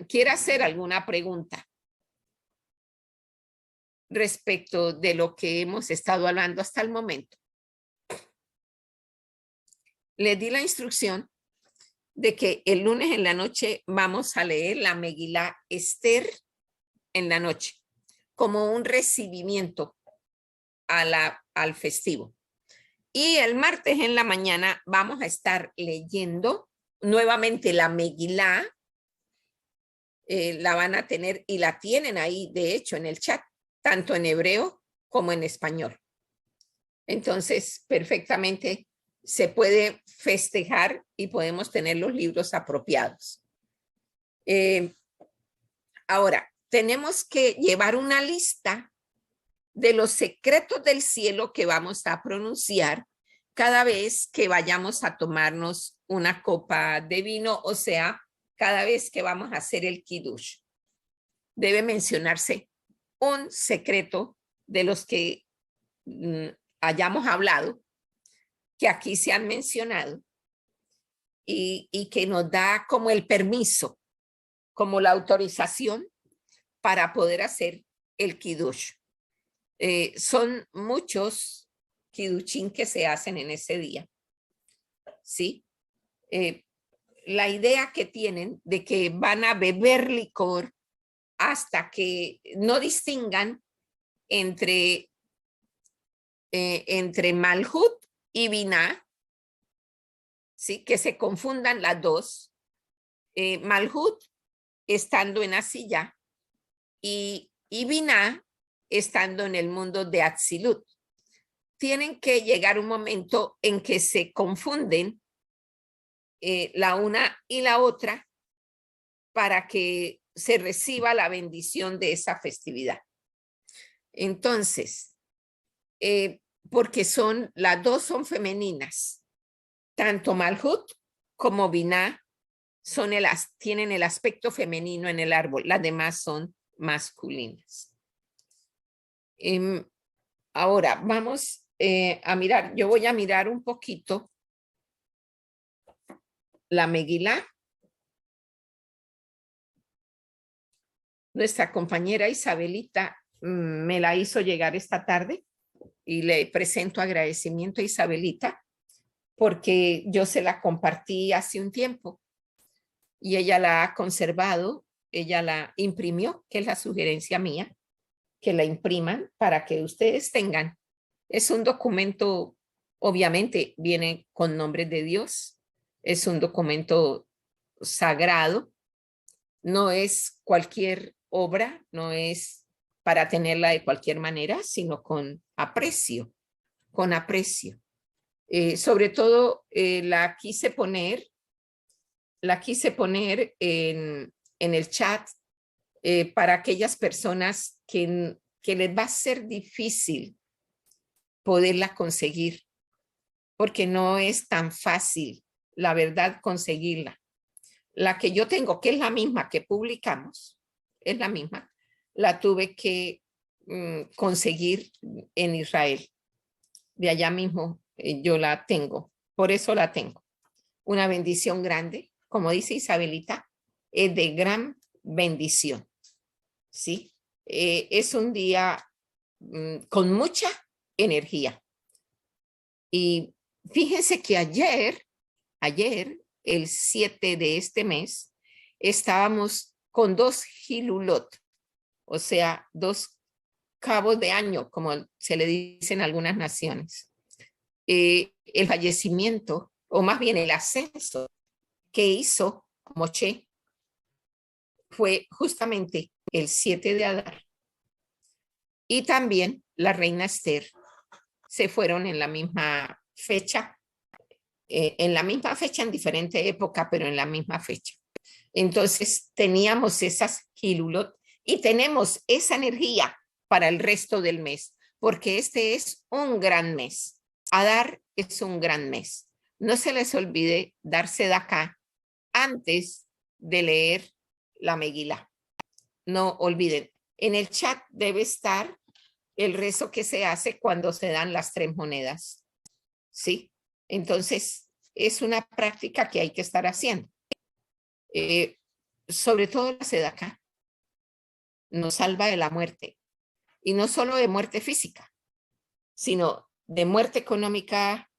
quiera hacer alguna pregunta respecto de lo que hemos estado hablando hasta el momento. Le di la instrucción de que el lunes en la noche vamos a leer la Megilá Esther en la noche, como un recibimiento al festivo. Y el martes en la mañana vamos a estar leyendo nuevamente la Megilá. La van a tener y la tienen ahí, de hecho, en el chat, tanto en hebreo como en español. Entonces, perfectamente se puede festejar y podemos tener los libros apropiados. Ahora, tenemos que llevar una lista de los secretos del cielo que vamos a pronunciar cada vez que vayamos a tomarnos una copa de vino, o sea, cada vez que vamos a hacer el kiddush. Debe mencionarse un secreto de los que hayamos hablado, que aquí se han mencionado, y que nos da como el permiso, como la autorización para poder hacer el kiddush. Son muchos kiddushim que se hacen en ese día, ¿sí? La idea que tienen de que van a beber licor hasta que no distingan entre Malhut y Binah, ¿sí? Que se confundan las dos. Malhut estando en Asiyah y Binah estando en el mundo de Atzilut. Tienen que llegar un momento en que se confunden la una y la otra para que se reciba la bendición de esa festividad. Entonces, porque las dos son femeninas, tanto Malhut como Binah tienen el aspecto femenino en el árbol, las demás son masculinas. Ahora vamos a mirar, yo voy a mirar un poquito la Megilá. Nuestra compañera Isabelita me la hizo llegar esta tarde y le presento agradecimiento a Isabelita porque yo se la compartí hace un tiempo y ella la ha conservado, ella la imprimió, que es la sugerencia mía, que la impriman para que ustedes tengan. Es un documento, obviamente viene con nombre de Dios, es un documento sagrado, no es cualquier obra, no es para tenerla de cualquier manera, sino con aprecio, con aprecio. Sobre todo la quise poner en el chat para aquellas personas que les va a ser difícil poderla conseguir, porque no es tan fácil, la verdad, conseguirla. La que yo tengo, que es la misma que publicamos, es la misma, la tuve que conseguir en Israel. De allá mismo yo la tengo, por eso la tengo. Una bendición grande, como dice Isabelita, es de gran bendición, ¿sí? Es un día con mucha energía. Y fíjense que ayer, el 7 de este mes, estábamos con 2 Hilulot, o sea, 2 cabos de año, como se le dice en algunas naciones. El fallecimiento, o más bien el ascenso que hizo Moshe, fue justamente el 7 de Adar. Y también la reina Esther se fueron en la misma fecha, en diferente época, pero en la misma fecha. Entonces teníamos esas Hilulot y tenemos esa energía para el resto del mes, porque este es un gran mes. Adar es un gran mes. No se les olvide darse de acá antes de leer la Megilá. No olviden, en el chat debe estar el rezo que se hace cuando se dan las 3 monedas. ¿Sí? Entonces, es una práctica que hay que estar haciendo. Sobre todo la sedacá nos salva de la muerte. Y no solo de muerte física, sino de muerte económica,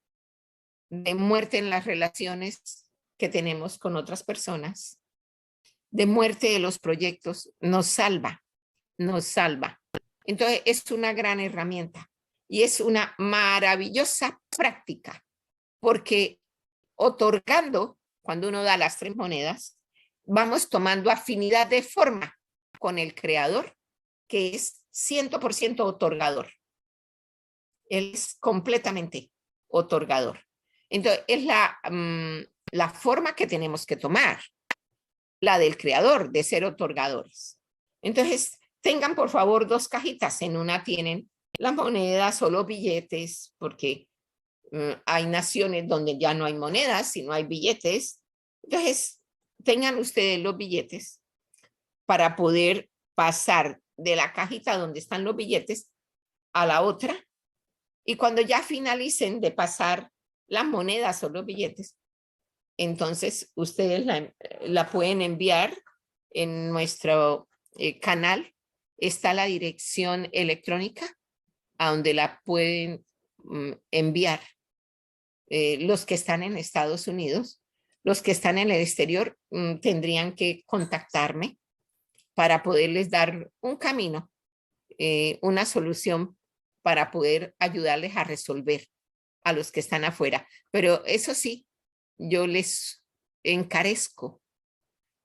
de muerte en las relaciones que tenemos con otras personas, de muerte de los proyectos. Nos salva, nos salva. Entonces, es una gran herramienta y es una maravillosa práctica, porque otorgando, cuando uno da las 3 monedas, vamos tomando afinidad de forma con el creador, que es 100% otorgador. Él es completamente otorgador. Entonces, es la forma que tenemos que tomar, la del creador, de ser otorgadores. Entonces, tengan por favor 2 cajitas. En una tienen las monedas o los billetes, porque hay naciones donde ya no hay monedas, sino hay billetes. Entonces, tengan ustedes los billetes para poder pasar de la cajita donde están los billetes a la otra. Y cuando ya finalicen de pasar las monedas o los billetes, entonces ustedes la pueden enviar en nuestro canal. Está la dirección electrónica a donde la pueden enviar. Los que están en Estados Unidos, los que están en el exterior tendrían que contactarme para poderles dar un camino, una solución para poder ayudarles a resolver a los que están afuera. Pero eso sí, yo les encarezco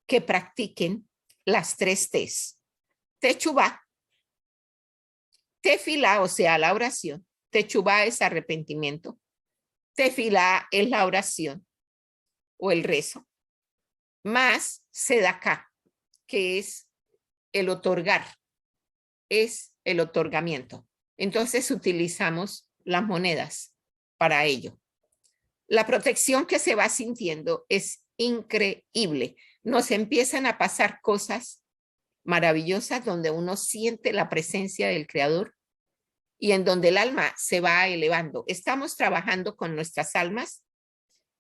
que practiquen las 3 T's. Techubá, tefilá, o sea, la oración. Techubá es arrepentimiento. Tefilá es la oración o el rezo. Más sedacá, que es el otorgar, es el otorgamiento. Entonces utilizamos las monedas para ello. La protección que se va sintiendo es increíble. Nos empiezan a pasar cosas maravillosas donde uno siente la presencia del Creador y en donde el alma se va elevando. Estamos trabajando con nuestras almas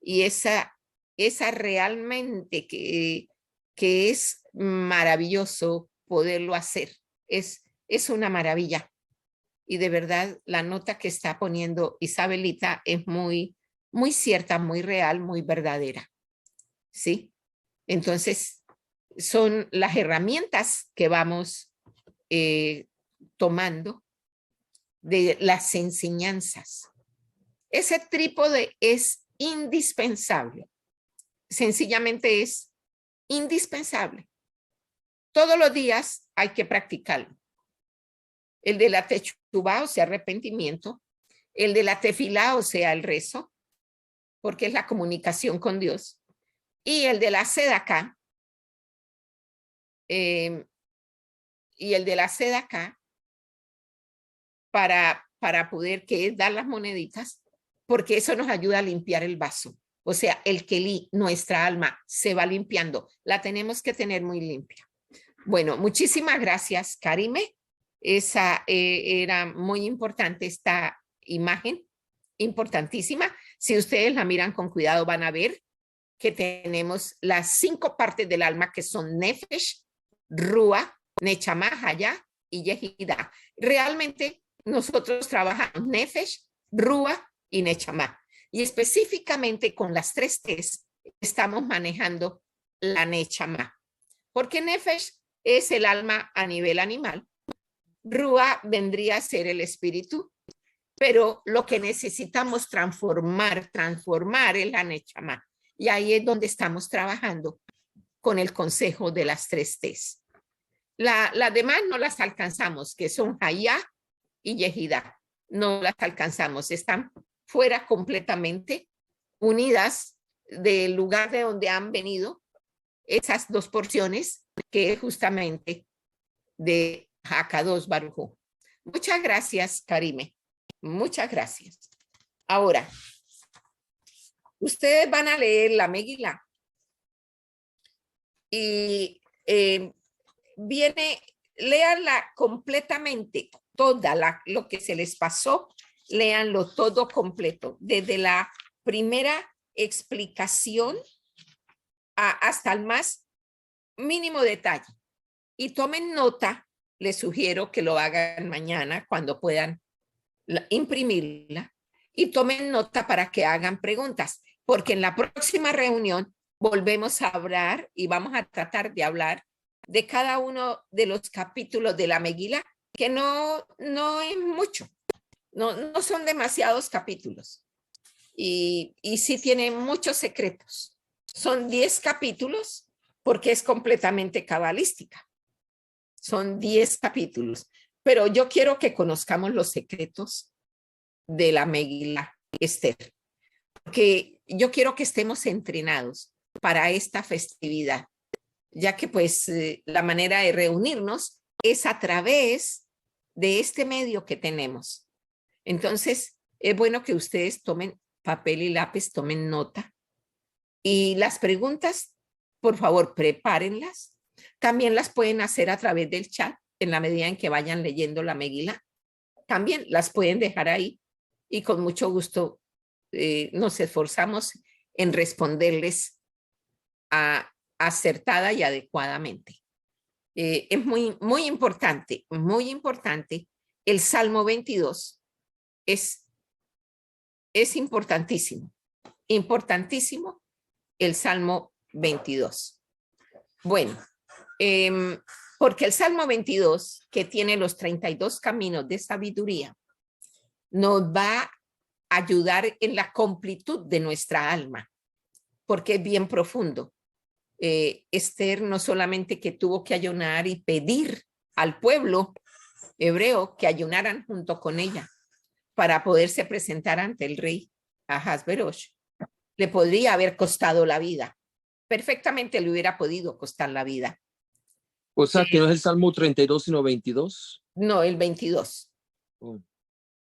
y esa esa realmente que es maravilloso poderlo hacer. Es una maravilla. Y de verdad, la nota que está poniendo Isabelita es muy, muy cierta, muy real, muy verdadera. ¿Sí? Entonces, son las herramientas que vamos tomando de las enseñanzas. Ese trípode es indispensable. Sencillamente es indispensable. Todos los días hay que practicarlo. El de la techubá, o sea, arrepentimiento. El de la tefilá, o sea, el rezo, porque es la comunicación con Dios. Y el de la sedaká, y el de la sedaká para poder, que es dar las moneditas, porque eso nos ayuda a limpiar el vaso. O sea, el kelí, nuestra alma, se va limpiando. La tenemos que tener muy limpia. Bueno, muchísimas gracias, Karime. Esa era muy importante, esta imagen, importantísima. Si ustedes la miran con cuidado, van a ver que tenemos las 5 partes del alma que son Nefesh, Rúa, Nechamá, Hayá y Yehidá. Realmente nosotros trabajamos Nefesh, Rúa y Nechamá. Y específicamente con las 3 T's estamos manejando la Nechamá. Porque Nefesh es el alma a nivel animal. Rúa vendría a ser el espíritu, pero lo que necesitamos transformar es la Nechamá. Y ahí es donde estamos trabajando con el consejo de las 3 T's. Las demás no las alcanzamos, que son Hayá y Yehidá. No las alcanzamos, están fuera completamente, unidas del lugar de donde han venido esas 2 porciones, que es justamente de Hakadosh Baruj Hu. Muchas gracias, Karime. Muchas gracias. Ahora, ustedes van a leer la Megilá y léanla completamente, toda lo que se les pasó, léanlo todo completo, desde la primera explicación hasta el más mínimo detalle. Y tomen nota, les sugiero que lo hagan mañana cuando puedan imprimirla, y tomen nota para que hagan preguntas, porque en la próxima reunión volvemos a hablar y vamos a tratar de hablar de cada uno de los capítulos de la Megilá, que no es mucho, no son demasiados capítulos, y sí tienen muchos secretos. Son 10 capítulos porque es completamente cabalística. Son 10 capítulos, pero yo quiero que conozcamos los secretos de la Megilá Esther, porque yo quiero que estemos entrenados para esta festividad, ya que pues la manera de reunirnos es a través de este medio que tenemos. Entonces, es bueno que ustedes tomen papel y lápiz, tomen nota, y las preguntas, por favor, prepárenlas. También las pueden hacer a través del chat en la medida en que vayan leyendo la Megilá. También las pueden dejar ahí y con mucho gusto nos esforzamos en responderles acertada y adecuadamente. Es muy importante, muy importante. El Salmo 22 es importantísimo, importantísimo el Salmo 22. Bueno, porque el Salmo 22, que tiene los 32 caminos de sabiduría, nos va a ayudar en la completud de nuestra alma, porque es bien profundo. Esther no solamente que tuvo que ayunar y pedir al pueblo hebreo que ayunaran junto con ella para poderse presentar ante el rey Ahasverosh, le podría haber costado la vida. Perfectamente le hubiera podido costar la vida. O sea, que no es el Salmo 32, sino 22. No, el 22. Oh.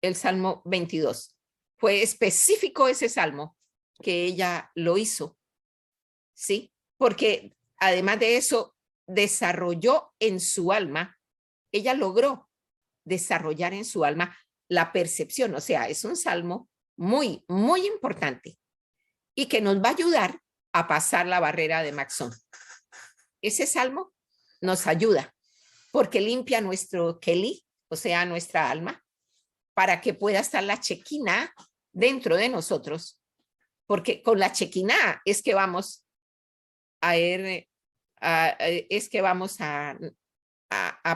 El Salmo 22. Fue específico ese salmo que ella lo hizo. ¿Sí? Porque además de eso, desarrolló en su alma, ella logró desarrollar en su alma la percepción. O sea, es un salmo muy, muy importante y que nos va a ayudar a pasar la barrera de Maxón. Ese salmo nos ayuda porque limpia nuestro Keli, o sea, nuestra alma, para que pueda estar la Shekinah dentro de nosotros, porque con la Shekinah es que vamos a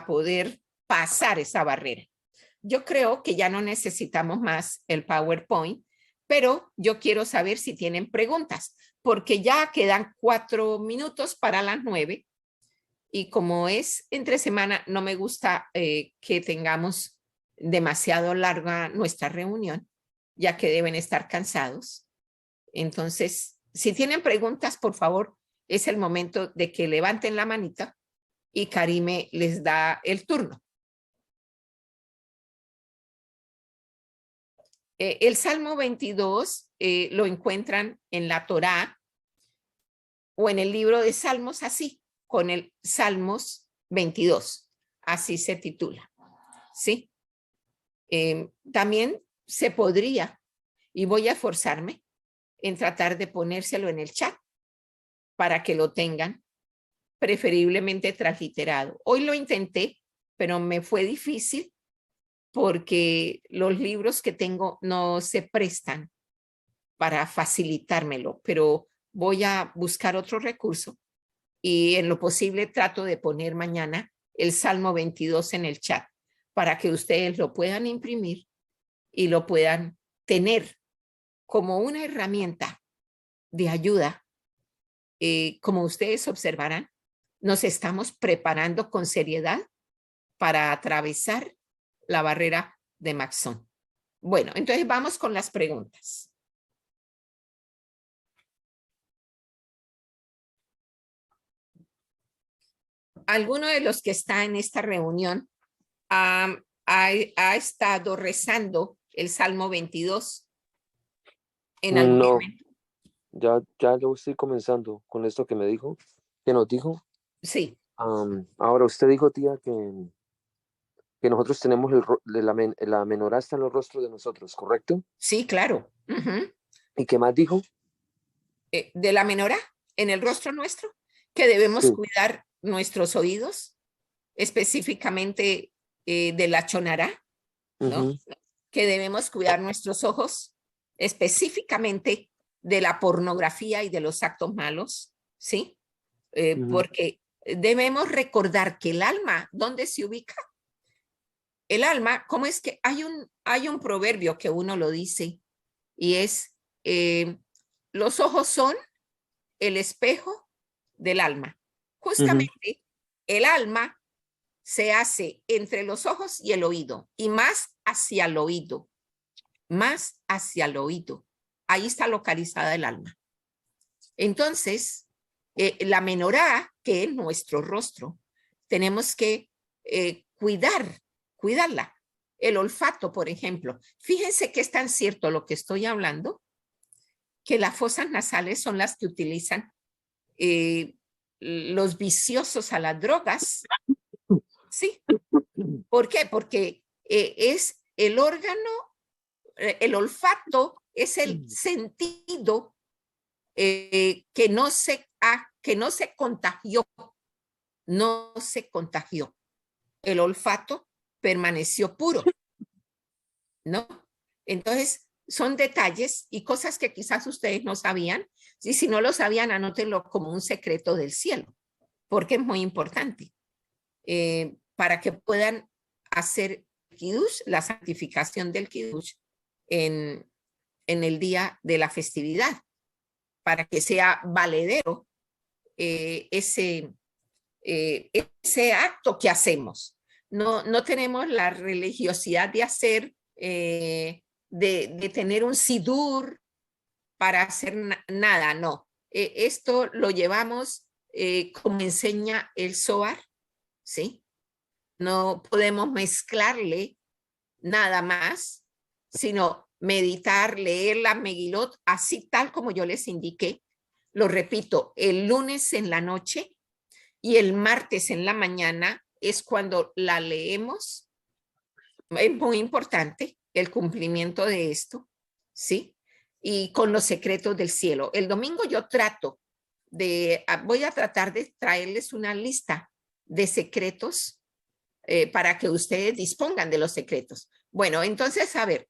poder pasar esa barrera. Yo creo que ya no necesitamos más el PowerPoint, pero yo quiero saber si tienen preguntas, porque ya quedan 4 minutos para las 9 y como es entre semana, no me gusta que tengamos demasiado larga nuestra reunión, ya que deben estar cansados. Entonces, si tienen preguntas, por favor, es el momento de que levanten la manita y Karime les da el turno. El Salmo 22 lo encuentran en la Torá o en el libro de Salmos así, con el Salmos 22, así se titula, ¿sí? También se podría, y voy a esforzarme en tratar de ponérselo en el chat para que lo tengan, preferiblemente transliterado. Hoy lo intenté, pero me fue difícil porque los libros que tengo no se prestan para facilitármelo, pero voy a buscar otro recurso y en lo posible trato de poner mañana el Salmo 22 en el chat para que ustedes lo puedan imprimir y lo puedan tener como una herramienta de ayuda. Como ustedes observarán, nos estamos preparando con seriedad para atravesar la barrera de Maxón. Bueno, entonces vamos con las preguntas. ¿Alguno de los que está en esta reunión ha estado rezando el Salmo 22 en algún No, momento? ya lo estoy comenzando con esto que nos dijo. Sí, Ahora usted dijo, tía, que nosotros tenemos la menorá está en los rostros de nosotros, ¿correcto? sí, claro. ¿Y qué más dijo? De la menorá en el rostro nuestro, que debemos Sí. cuidar nuestros oídos, específicamente de la chonará, ¿no? Ujú. Que debemos cuidar nuestros ojos, específicamente de la pornografía y de los actos malos, ¿sí? Porque debemos recordar que el alma, ¿dónde se ubica? El alma, ¿cómo es que hay un proverbio que uno lo dice y es, los ojos son el espejo del alma. Justamente el alma se hace entre los ojos y el oído y más hacia el oído, más hacia el oído. Ahí está localizada el alma. Entonces, la menorá, que es nuestro rostro, tenemos que cuidarla. El olfato, por ejemplo. Fíjense que es tan cierto lo que estoy hablando, que las fosas nasales son las que utilizan los viciosos a las drogas. ¿Sí? ¿Por qué? Porque es el órgano, el olfato es el sentido que no se contagió, no se contagió. El olfato permaneció puro, ¿no? Entonces, son detalles y cosas que quizás ustedes no sabían, y si no lo sabían, anótenlo como un secreto del cielo, porque es muy importante para que puedan hacer Kiddush, la santificación del Kiddush en el día de la festividad, para que sea valedero ese acto que hacemos. No tenemos la religiosidad de hacer, de tener un sidur para hacer nada, no. Esto lo llevamos como enseña el Zohar, ¿sí? No podemos mezclarle nada más, sino meditar, leer la Megilot, así tal como yo les indiqué. Lo repito, el lunes en la noche y el martes en la mañana es cuando la leemos. Es muy importante el cumplimiento de esto, ¿sí? Y con los secretos del cielo. El domingo yo trato voy a tratar de traerles una lista de secretos para que ustedes dispongan de los secretos. Bueno, entonces, a ver,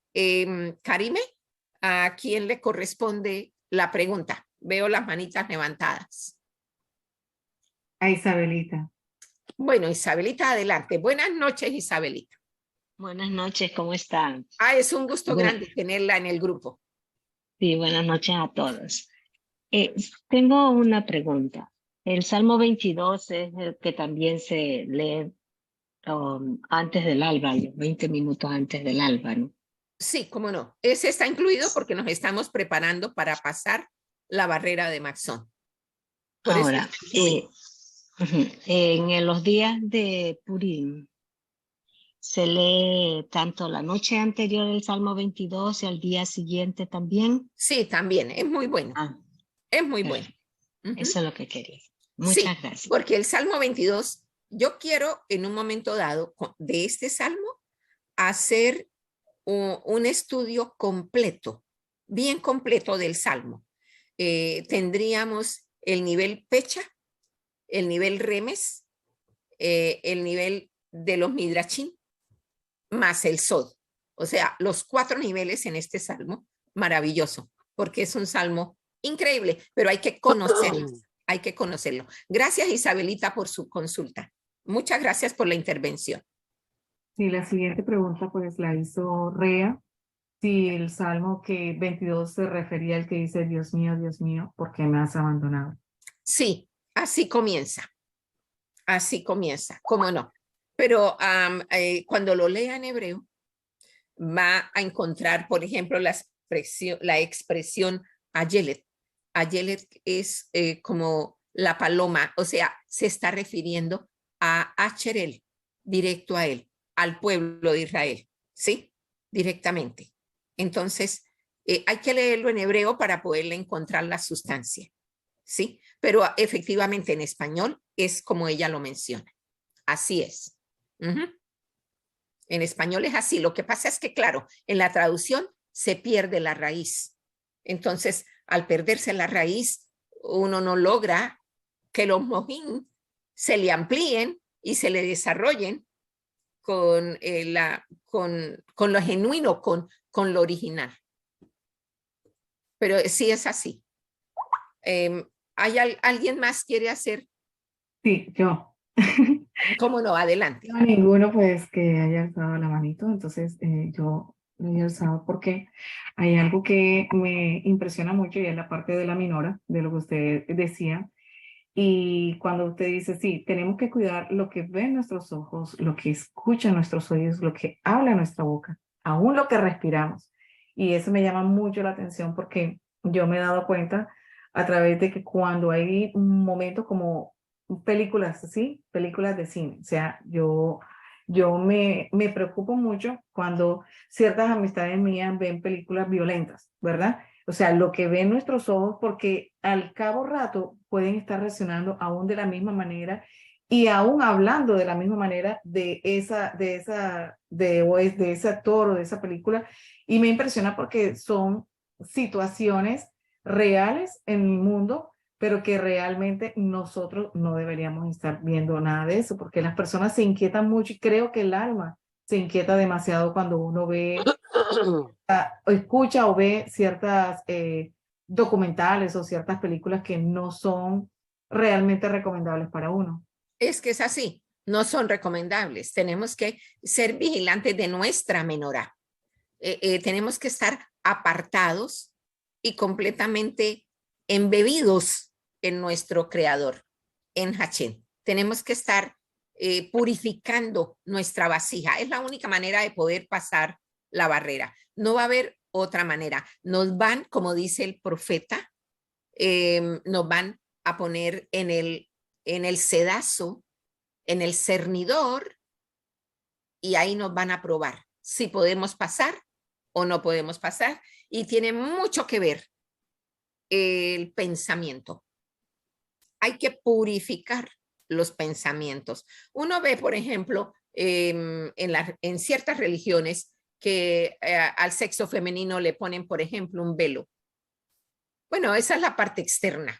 Karime, ¿a quién le corresponde la pregunta? Veo las manitas levantadas. A Isabelita. Bueno, Isabelita, adelante. Buenas noches, Isabelita. Buenas noches, ¿cómo están? Es un gusto Bueno, grande tenerla en el grupo. sí, buenas noches a todos. Tengo una pregunta. El Salmo 22 es el que también se lee antes del alba, los 20 minutos antes del alba, ¿no? Sí, cómo no. Ese está incluido porque nos estamos preparando para pasar la barrera de Maxón. Por eso Ahora, está incluido. en los días de Purim, ¿se lee tanto la noche anterior del Salmo 22 y al día siguiente también? Sí, también. Es muy bueno. Ah, Es muy bueno. perfecto. Eso es lo que quería. Sí, Muchas gracias. porque el Salmo 22, yo quiero en un momento dado de este Salmo hacer un estudio completo, bien completo del Salmo. Tendríamos el nivel Pecha, el nivel Remes, el nivel de los Midrashim, más el Sod. O sea, los 4 niveles en este Salmo, maravilloso, porque es un Salmo increíble, pero hay que conocerlo. Hay que conocerlo. Gracias, Isabelita, por su consulta. Muchas gracias por la intervención. Sí, la siguiente pregunta pues la hizo Rea. Si el Salmo que 22 se refería al que dice, Dios mío, ¿por qué me has abandonado? Sí, así comienza. Así comienza, cómo no. Pero cuando lo lea en hebreo, va a encontrar, por ejemplo, la expresión ayelet. Ayelet es como la paloma, o sea, se está refiriendo a Acherel, directo a él, al pueblo de Israel, ¿sí? Directamente. Entonces, hay que leerlo en hebreo para poderle encontrar la sustancia, ¿sí? Pero efectivamente en español es como ella lo menciona. Así es. En español es así. Lo que pasa es que, claro, en la traducción se pierde la raíz. Entonces, al perderse la raíz, uno no logra que los mojín se le amplíen y se le desarrollen con, con lo genuino, con lo original. Pero sí es así. ¿Alguien más quiere hacer? Sí, yo. ¿Cómo no? Adelante. No, ninguno pues que haya alzado la manito, entonces yo lo he alzado porque hay algo que me impresiona mucho y es la parte de la minora, de lo que usted decía. Y cuando usted dice, sí, tenemos que cuidar lo que ven nuestros ojos, lo que escuchan nuestros oídos, lo que habla nuestra boca, aún lo que respiramos. Y eso me llama mucho la atención porque yo me he dado cuenta a través de que cuando hay momentos como películas, ¿sí? Películas de cine. O sea, yo me preocupo mucho cuando ciertas amistades mías ven películas violentas, ¿verdad? O sea, lo que ven nuestros ojos, porque al cabo rato pueden estar reaccionando aún de la misma manera y aún hablando de la misma manera de ese actor o de esa película. Y me impresiona porque son situaciones reales en el mundo, pero que realmente nosotros no deberíamos estar viendo nada de eso, porque las personas se inquietan mucho y creo que el alma se inquieta demasiado cuando uno ve o escucha o ve ciertas documentales o ciertas películas que no son realmente recomendables para uno. Es que es así, no son recomendables. Tenemos que ser vigilantes de nuestra menorá. Tenemos que estar apartados y completamente embebidos en nuestro creador, en Hachén. Tenemos que estar purificando nuestra vasija. Es la única manera de poder pasar la barrera. No va a haber otra manera. Nos van, como dice el profeta, nos van a poner en el sedazo, en el cernidor, y ahí nos van a probar si podemos pasar o no podemos pasar. Y tiene mucho que ver el pensamiento. Hay que purificar los pensamientos. Uno ve, por ejemplo, en ciertas religiones que al sexo femenino le ponen, por ejemplo, un velo. Bueno, esa es la parte externa.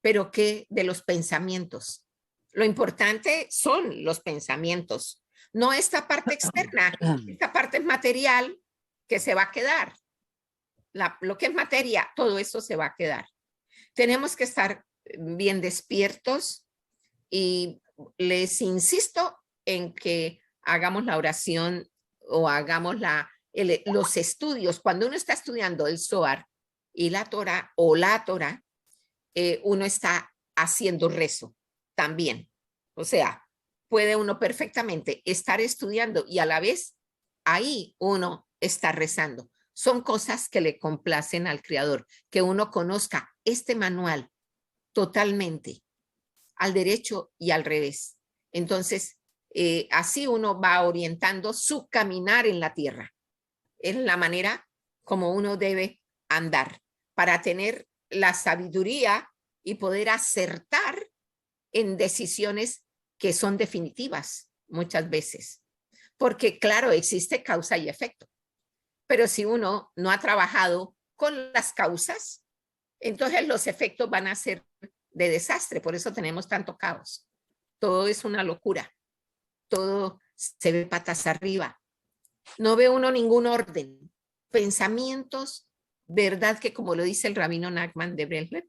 pero ¿qué de los pensamientos? Lo importante son los pensamientos, no esta parte externa. Esta parte es material que se va a quedar. Lo que es materia, todo eso se va a quedar. Tenemos que estar bien despiertos y les insisto en que hagamos la oración o hagamos los estudios. Cuando uno está estudiando el Zohar y la Torah o la Torah, uno está haciendo rezo también. O sea, puede uno perfectamente estar estudiando y a la vez ahí uno está rezando. Son cosas que le complacen al Creador, que uno conozca este manual totalmente, al derecho y al revés. Entonces, así uno va orientando su caminar en la tierra. Es la manera como uno debe andar para tener la sabiduría y poder acertar en decisiones que son definitivas muchas veces. Porque claro, existe causa y efecto. Pero si uno no ha trabajado con las causas, entonces los efectos van a ser de desastre. Por eso tenemos tanto caos. Todo es una locura. Todo se ve patas arriba. No ve uno ningún orden. Pensamientos, verdad que como lo dice el rabino Nachman de Breslev,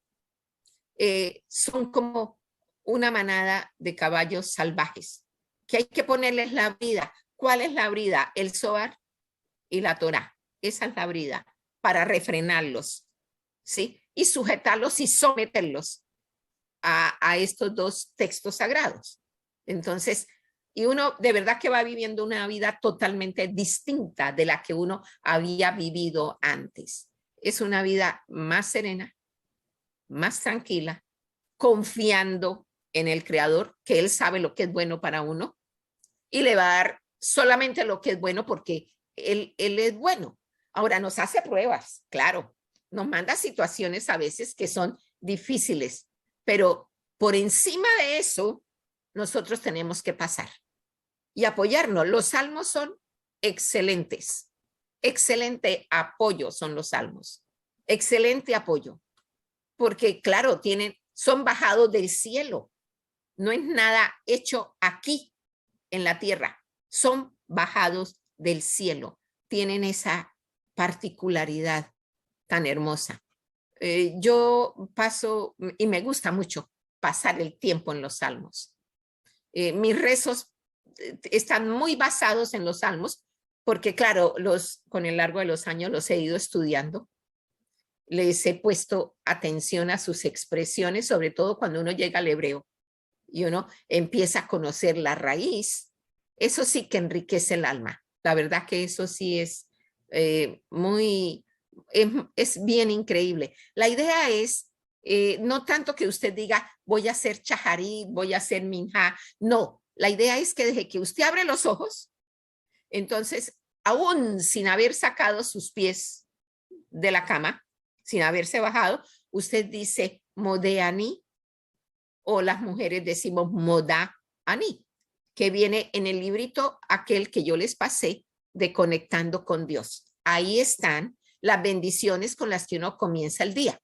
son como una manada de caballos salvajes, que hay que ponerles la brida. ¿Cuál es la brida? El Zohar y la Torah. Esa es la brida para refrenarlos, ¿sí? Y sujetarlos y someterlos a estos dos textos sagrados. Entonces, y uno de verdad que va viviendo una vida totalmente distinta de la que uno había vivido antes. Es una vida más serena, más tranquila, confiando en el Creador, que Él sabe lo que es bueno para uno y le va a dar solamente lo que es bueno porque Él es bueno. Ahora nos hace pruebas, claro, nos manda situaciones a veces que son difíciles, pero por encima de eso, nosotros tenemos que pasar y apoyarnos. Los salmos son excelentes, excelente apoyo son los salmos, excelente apoyo, porque claro, son bajados del cielo, no es nada hecho aquí en la tierra, son bajados del cielo, tienen esa particularidad tan hermosa. Yo paso, y me gusta mucho pasar el tiempo en los salmos. Mis rezos están muy basados en los salmos, porque claro, con el largo de los años los he ido estudiando. Les he puesto atención a sus expresiones, sobre todo cuando uno llega al hebreo y uno empieza a conocer la raíz. Eso sí que enriquece el alma. La verdad que eso sí es es bien increíble. La idea es no tanto que usted diga voy a hacer chajarí, voy a hacer minja. No, la idea es que desde que usted abre los ojos, entonces aún sin haber sacado sus pies de la cama, sin haberse bajado, usted dice Modeani, o las mujeres decimos Moda-ani, que viene en el librito aquel que yo les pasé de Conectando con Dios. Ahí están las bendiciones con las que uno comienza el día.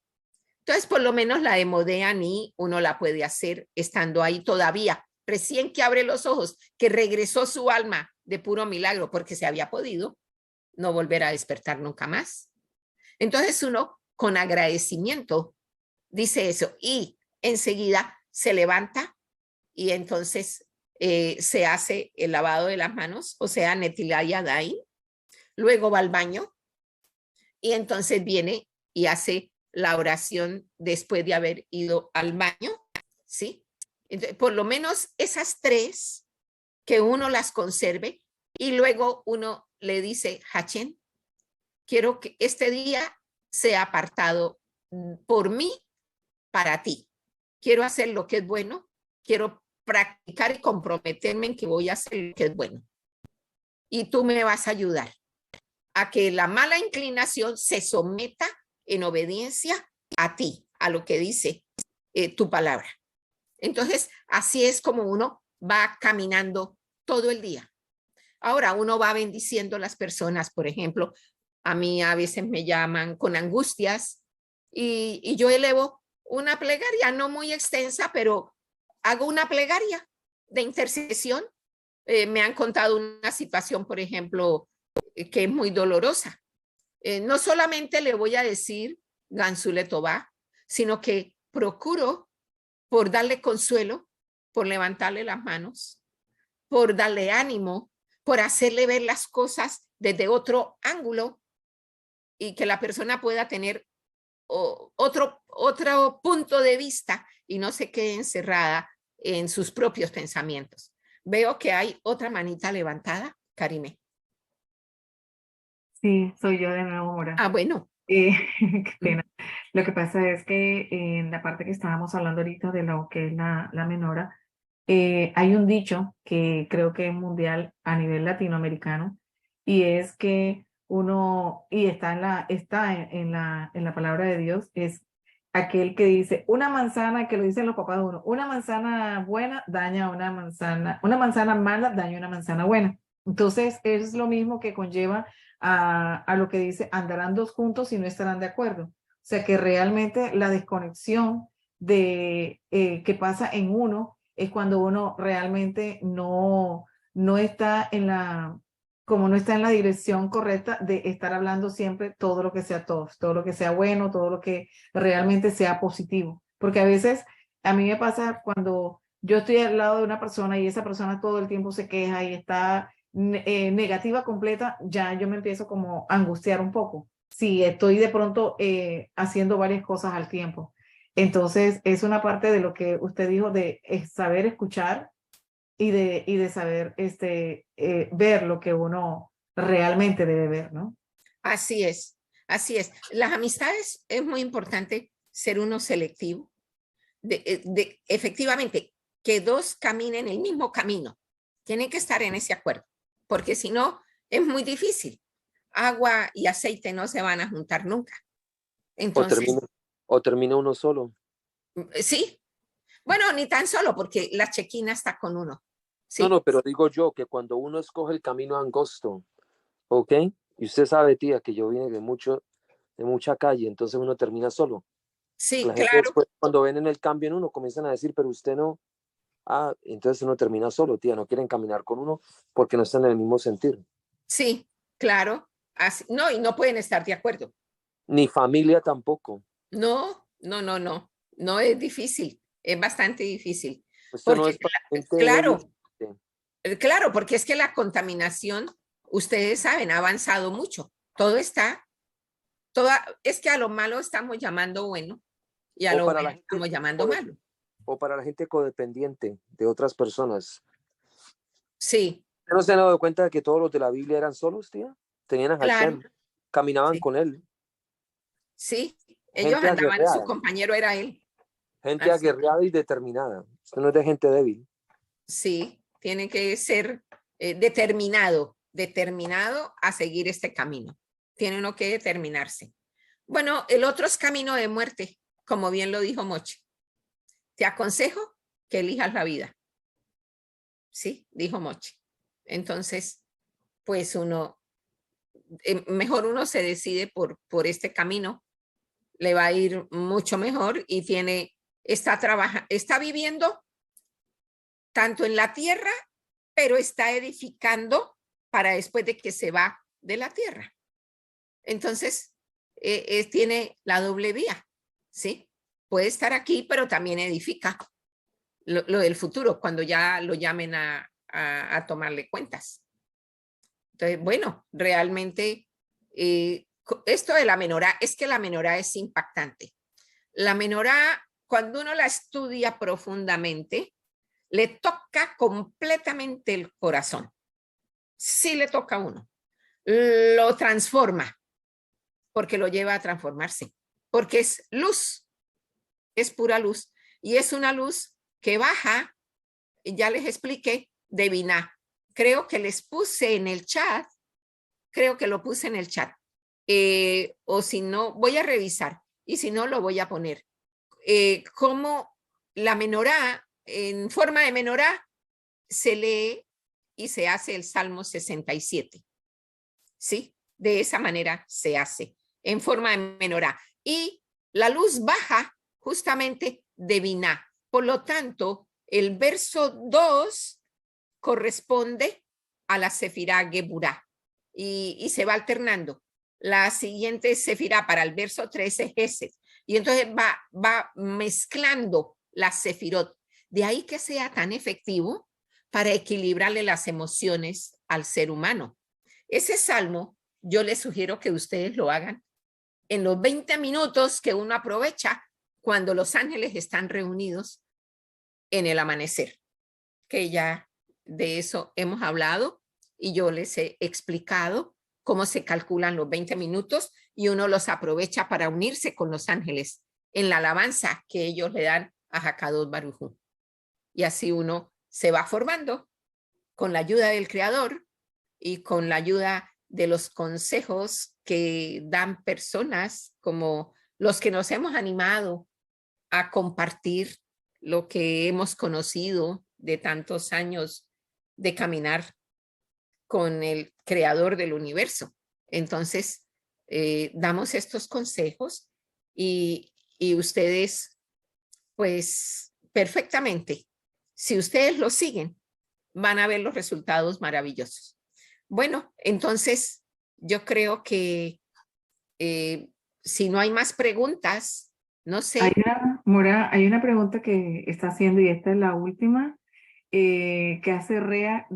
Entonces, por lo menos la de Modeani uno la puede hacer estando ahí todavía, recién que abre los ojos, que regresó su alma de puro milagro, porque se había podido no volver a despertar nunca más. Entonces uno con agradecimiento dice eso y enseguida se levanta y entonces se hace el lavado de las manos, o sea, Netilat Yadayim, luego va al baño y entonces viene y hace la oración después de haber ido al baño, ¿sí? Entonces, por lo menos esas tres, que uno las conserve y luego uno le dice, Hachén, quiero que este día sea apartado por mí para ti. Quiero hacer lo que es bueno, quiero practicar y comprometerme en que voy a hacer lo que es bueno. Y tú me vas a ayudar a que la mala inclinación se someta en obediencia a ti, a lo que dice tu palabra. Entonces, así es como uno va caminando todo el día. Ahora, uno va bendiciendo a las personas, por ejemplo, a mí a veces me llaman con angustias y yo elevo una plegaria no muy extensa, pero hago una plegaria de intercesión. Me han contado una situación, por ejemplo, que es muy dolorosa. No solamente le voy a decir Gansule Tobá, sino que procuro por darle consuelo, por levantarle las manos, por darle ánimo, por hacerle ver las cosas desde otro ángulo y que la persona pueda tener otro punto de vista y no se quede encerrada en sus propios pensamientos. Veo que hay otra manita levantada, Karime. Sí, soy yo de nuevo, Mora. Ah, bueno. Qué pena. Lo que pasa es que en la parte que estábamos hablando ahorita de lo que es la menora, hay un dicho que creo que es mundial a nivel latinoamericano, y es que uno, y está en la palabra de Dios, es aquel que dice, una manzana, que lo dicen los papás de uno, una manzana buena daña una manzana mala daña una manzana buena. Entonces, es lo mismo que conlleva a lo que dice, andarán dos juntos y no estarán de acuerdo. O sea que realmente la desconexión que pasa en uno es cuando uno realmente no está como no está en la dirección correcta de estar hablando siempre todo lo que sea todo lo que sea bueno, todo lo que realmente sea positivo. Porque a veces a mí me pasa cuando yo estoy al lado de una persona y esa persona todo el tiempo se queja y está negativa completa, ya yo me empiezo como a angustiar un poco. Si estoy de pronto haciendo varias cosas al tiempo. Entonces, es una parte de lo que usted dijo de saber escuchar y de saber ver lo que uno realmente debe ver, ¿no? Así es, así es. Las amistades es muy importante ser uno selectivo. Efectivamente, que dos caminen el mismo camino. Tienen que estar en ese acuerdo, porque si no, es muy difícil. Agua y aceite no se van a juntar nunca. Entonces, o termina uno solo. sí. Bueno, ni tan solo, porque la chequina está con uno. ¿Sí? No, pero digo yo que cuando uno escoge el camino angosto, ¿ok? Y usted sabe, tía, que yo vine de mucha calle, entonces uno termina solo. Sí, La gente claro. después, cuando ven en el cambio en uno, comienzan a decir, pero usted no. Ah, entonces uno termina solo, tía, no quieren caminar con uno porque no están en el mismo sentir. Sí, claro. Así, no, y no pueden estar de acuerdo. Ni familia tampoco. No, no, no, no. No es difícil. Es bastante difícil. Esto no Porque, es para gente claro, débil. claro, porque es que la contaminación, ustedes saben, ha avanzado mucho. Todo está, es que a lo malo estamos llamando bueno y a O lo para bueno la gente estamos llamando malo. o para la gente codependiente de otras personas. Sí, ¿No se han dado cuenta de que todos los de la Biblia eran solos, tía? Tenían a claro. Hashem, caminaban Sí, con él. sí. Ellos Gente andaban, su aguerrada, compañero era él. gente Así. aguerrada y determinada. Esto no es de gente débil. Sí, tiene que ser determinado a seguir este camino. Tiene uno que determinarse. Bueno, el otro es camino de muerte, como bien lo dijo Moche. Te aconsejo que elijas la vida. Sí, dijo Moche. Entonces, pues mejor uno se decide por este camino, le va a ir mucho mejor y está viviendo tanto en la tierra, pero está edificando para después de que se va de la tierra. Entonces, tiene la doble vía, ¿sí? Puede estar aquí, pero también edifica lo del futuro, cuando ya lo llamen a tomarle cuentas. Entonces, bueno, realmente esto de la menorá, es que la menorá es impactante. La menorá, cuando uno la estudia profundamente, le toca completamente el corazón. Sí le toca a uno. Lo transforma, porque lo lleva a transformarse, porque es luz, es pura luz. Y es una luz que baja, ya les expliqué, de Binah. Creo que les puse en el chat, creo que lo puse en el chat. O si no, voy a revisar. Y si no, lo voy a poner. Como la menorá, en forma de menorá, se lee y se hace el Salmo 67. ¿Sí? De esa manera se hace, en forma de menorá. Y la luz baja justamente de Biná. Por lo tanto, el verso 2 corresponde a la Sefirá Geburá y se va alternando. La siguiente Sefirá para el verso 3 es Gesed. Y entonces va mezclando las Sefirot. De ahí que sea tan efectivo para equilibrarle las emociones al ser humano. Ese salmo, yo les sugiero que ustedes lo hagan en los 20 minutos que uno aprovecha cuando los ángeles están reunidos en el amanecer, que ya de eso hemos hablado y yo les he explicado cómo se calculan los 20 minutos y uno los aprovecha para unirse con los ángeles en la alabanza que ellos le dan a Hakadosh Baruj Hu. Y así uno se va formando con la ayuda del Creador y con la ayuda de los consejos que dan personas como los que nos hemos animado a compartir lo que hemos conocido de tantos años de caminar con el Creador del universo. Entonces, damos estos consejos y ustedes, pues, perfectamente, si ustedes lo siguen, van a ver los resultados maravillosos. Bueno, entonces yo creo que si no hay más preguntas, no sé. Mora, hay una pregunta que está haciendo y esta es la última que hace Rea.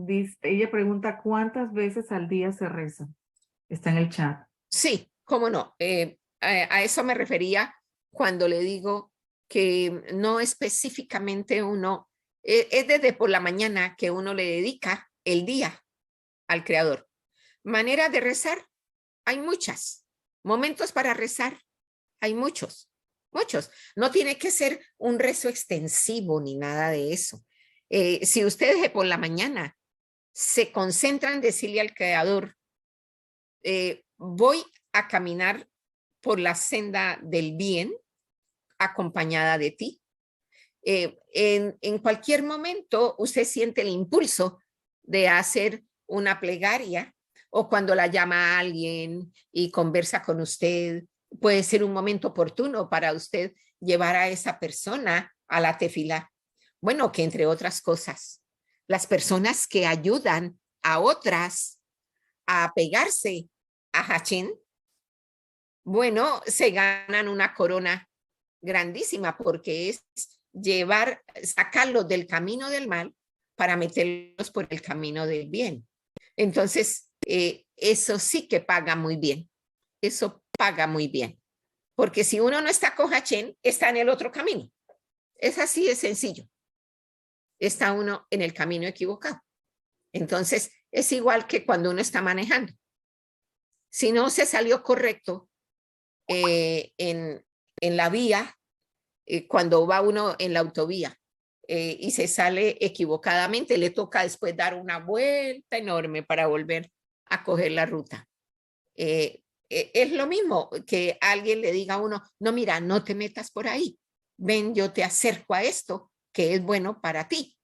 Ella pregunta ¿cuántas veces al día se reza? Está en el chat. Sí, cómo no. A eso me refería cuando le digo que no específicamente uno, es desde por la mañana que uno le dedica el día al Creador. Maneras de rezar, hay muchas. Momentos para rezar, hay muchos. No tiene que ser un rezo extensivo ni nada de eso. Si ustedes por la mañana se concentran en decirle al Creador, voy a caminar por la senda del bien acompañada de ti. En cualquier momento usted siente el impulso de hacer una plegaria o cuando la llama a alguien y conversa con usted, puede ser un momento oportuno para usted llevar a esa persona a la tefilá. Bueno, que entre otras cosas, las personas que ayudan a otras a pegarse a Hachín, bueno, se ganan una corona grandísima porque es sacarlos del camino del mal para meterlos por el camino del bien. Entonces, eso sí que paga muy bien. Eso paga muy bien. Porque si uno no está con Hachén, está en el otro camino. Es así de sencillo. Está uno en el camino equivocado. Entonces, es igual que cuando uno está manejando. Si no se salió correcto en la vía, cuando va uno en la autovía y se sale equivocadamente, le toca después dar una vuelta enorme para volver a coger la ruta. Es lo mismo que alguien le diga a uno, no, mira, no te metas por ahí, ven, yo te acerco a esto que es bueno para ti.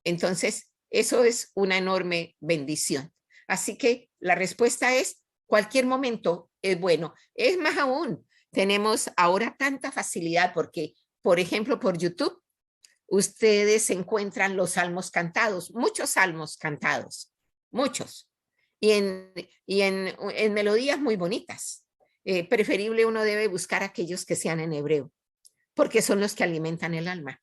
Entonces, eso es una enorme bendición. Así que la respuesta es, cualquier momento es bueno. Es más aún, tenemos ahora tanta facilidad porque, por ejemplo, por YouTube, ustedes encuentran los salmos cantados, muchos salmos cantados, muchos, y en melodías muy bonitas. Preferible uno debe buscar aquellos que sean en hebreo, porque son los que alimentan el alma.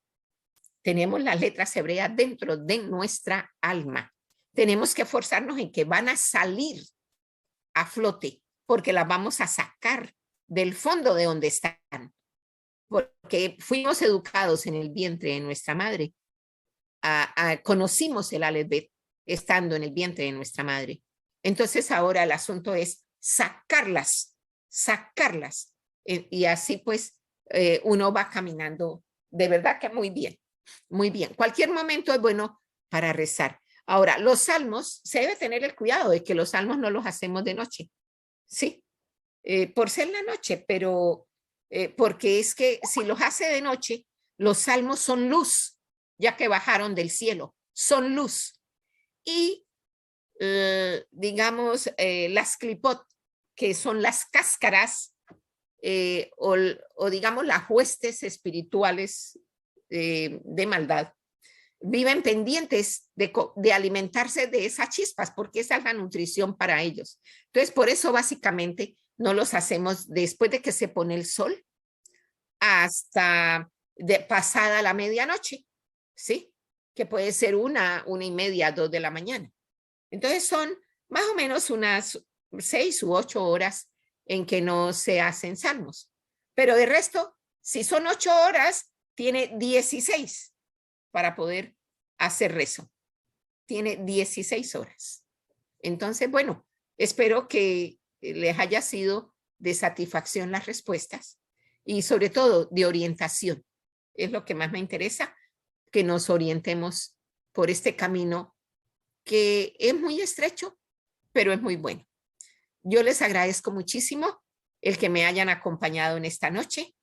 Tenemos las letras hebreas dentro de nuestra alma. Tenemos que esforzarnos en que van a salir a flote, porque las vamos a sacar del fondo de donde están, porque fuimos educados en el vientre de nuestra madre, conocimos el Aleph Bet estando en el vientre de nuestra madre. Entonces ahora el asunto es sacarlas, y así pues uno va caminando de verdad que muy bien, muy bien. Cualquier momento es bueno para rezar. Ahora, los salmos, se debe tener el cuidado de que los salmos no los hacemos de noche, ¿sí? Por ser la noche, pero porque es que si los hace de noche, los salmos son luz, ya que bajaron del cielo, son luz. Y digamos, las clipot, que son las cáscaras o digamos las huestes espirituales de maldad, viven pendientes de alimentarse de esas chispas, porque esa es la nutrición para ellos. Entonces, por eso básicamente no los hacemos después de que se pone el sol hasta pasada la medianoche, ¿sí? Que puede ser 1:30, 2 de la mañana. Entonces son más o menos unas 6 u 8 horas en que no se hacen salmos. Pero de resto, si son 8 horas, tiene 16 para poder hacer rezo. Tiene 16 horas. Entonces, bueno, espero que les haya sido de satisfacción las respuestas y sobre todo de orientación. Es lo que más me interesa, que nos orientemos por este camino que es muy estrecho, pero es muy bueno. Yo les agradezco muchísimo el que me hayan acompañado en esta noche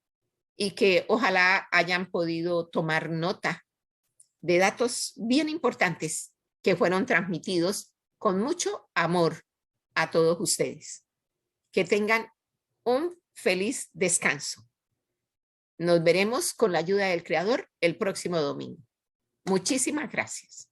y que ojalá hayan podido tomar nota de datos bien importantes que fueron transmitidos con mucho amor a todos ustedes. Que tengan un feliz descanso. Nos veremos con la ayuda del Creador el próximo domingo. Muchísimas gracias.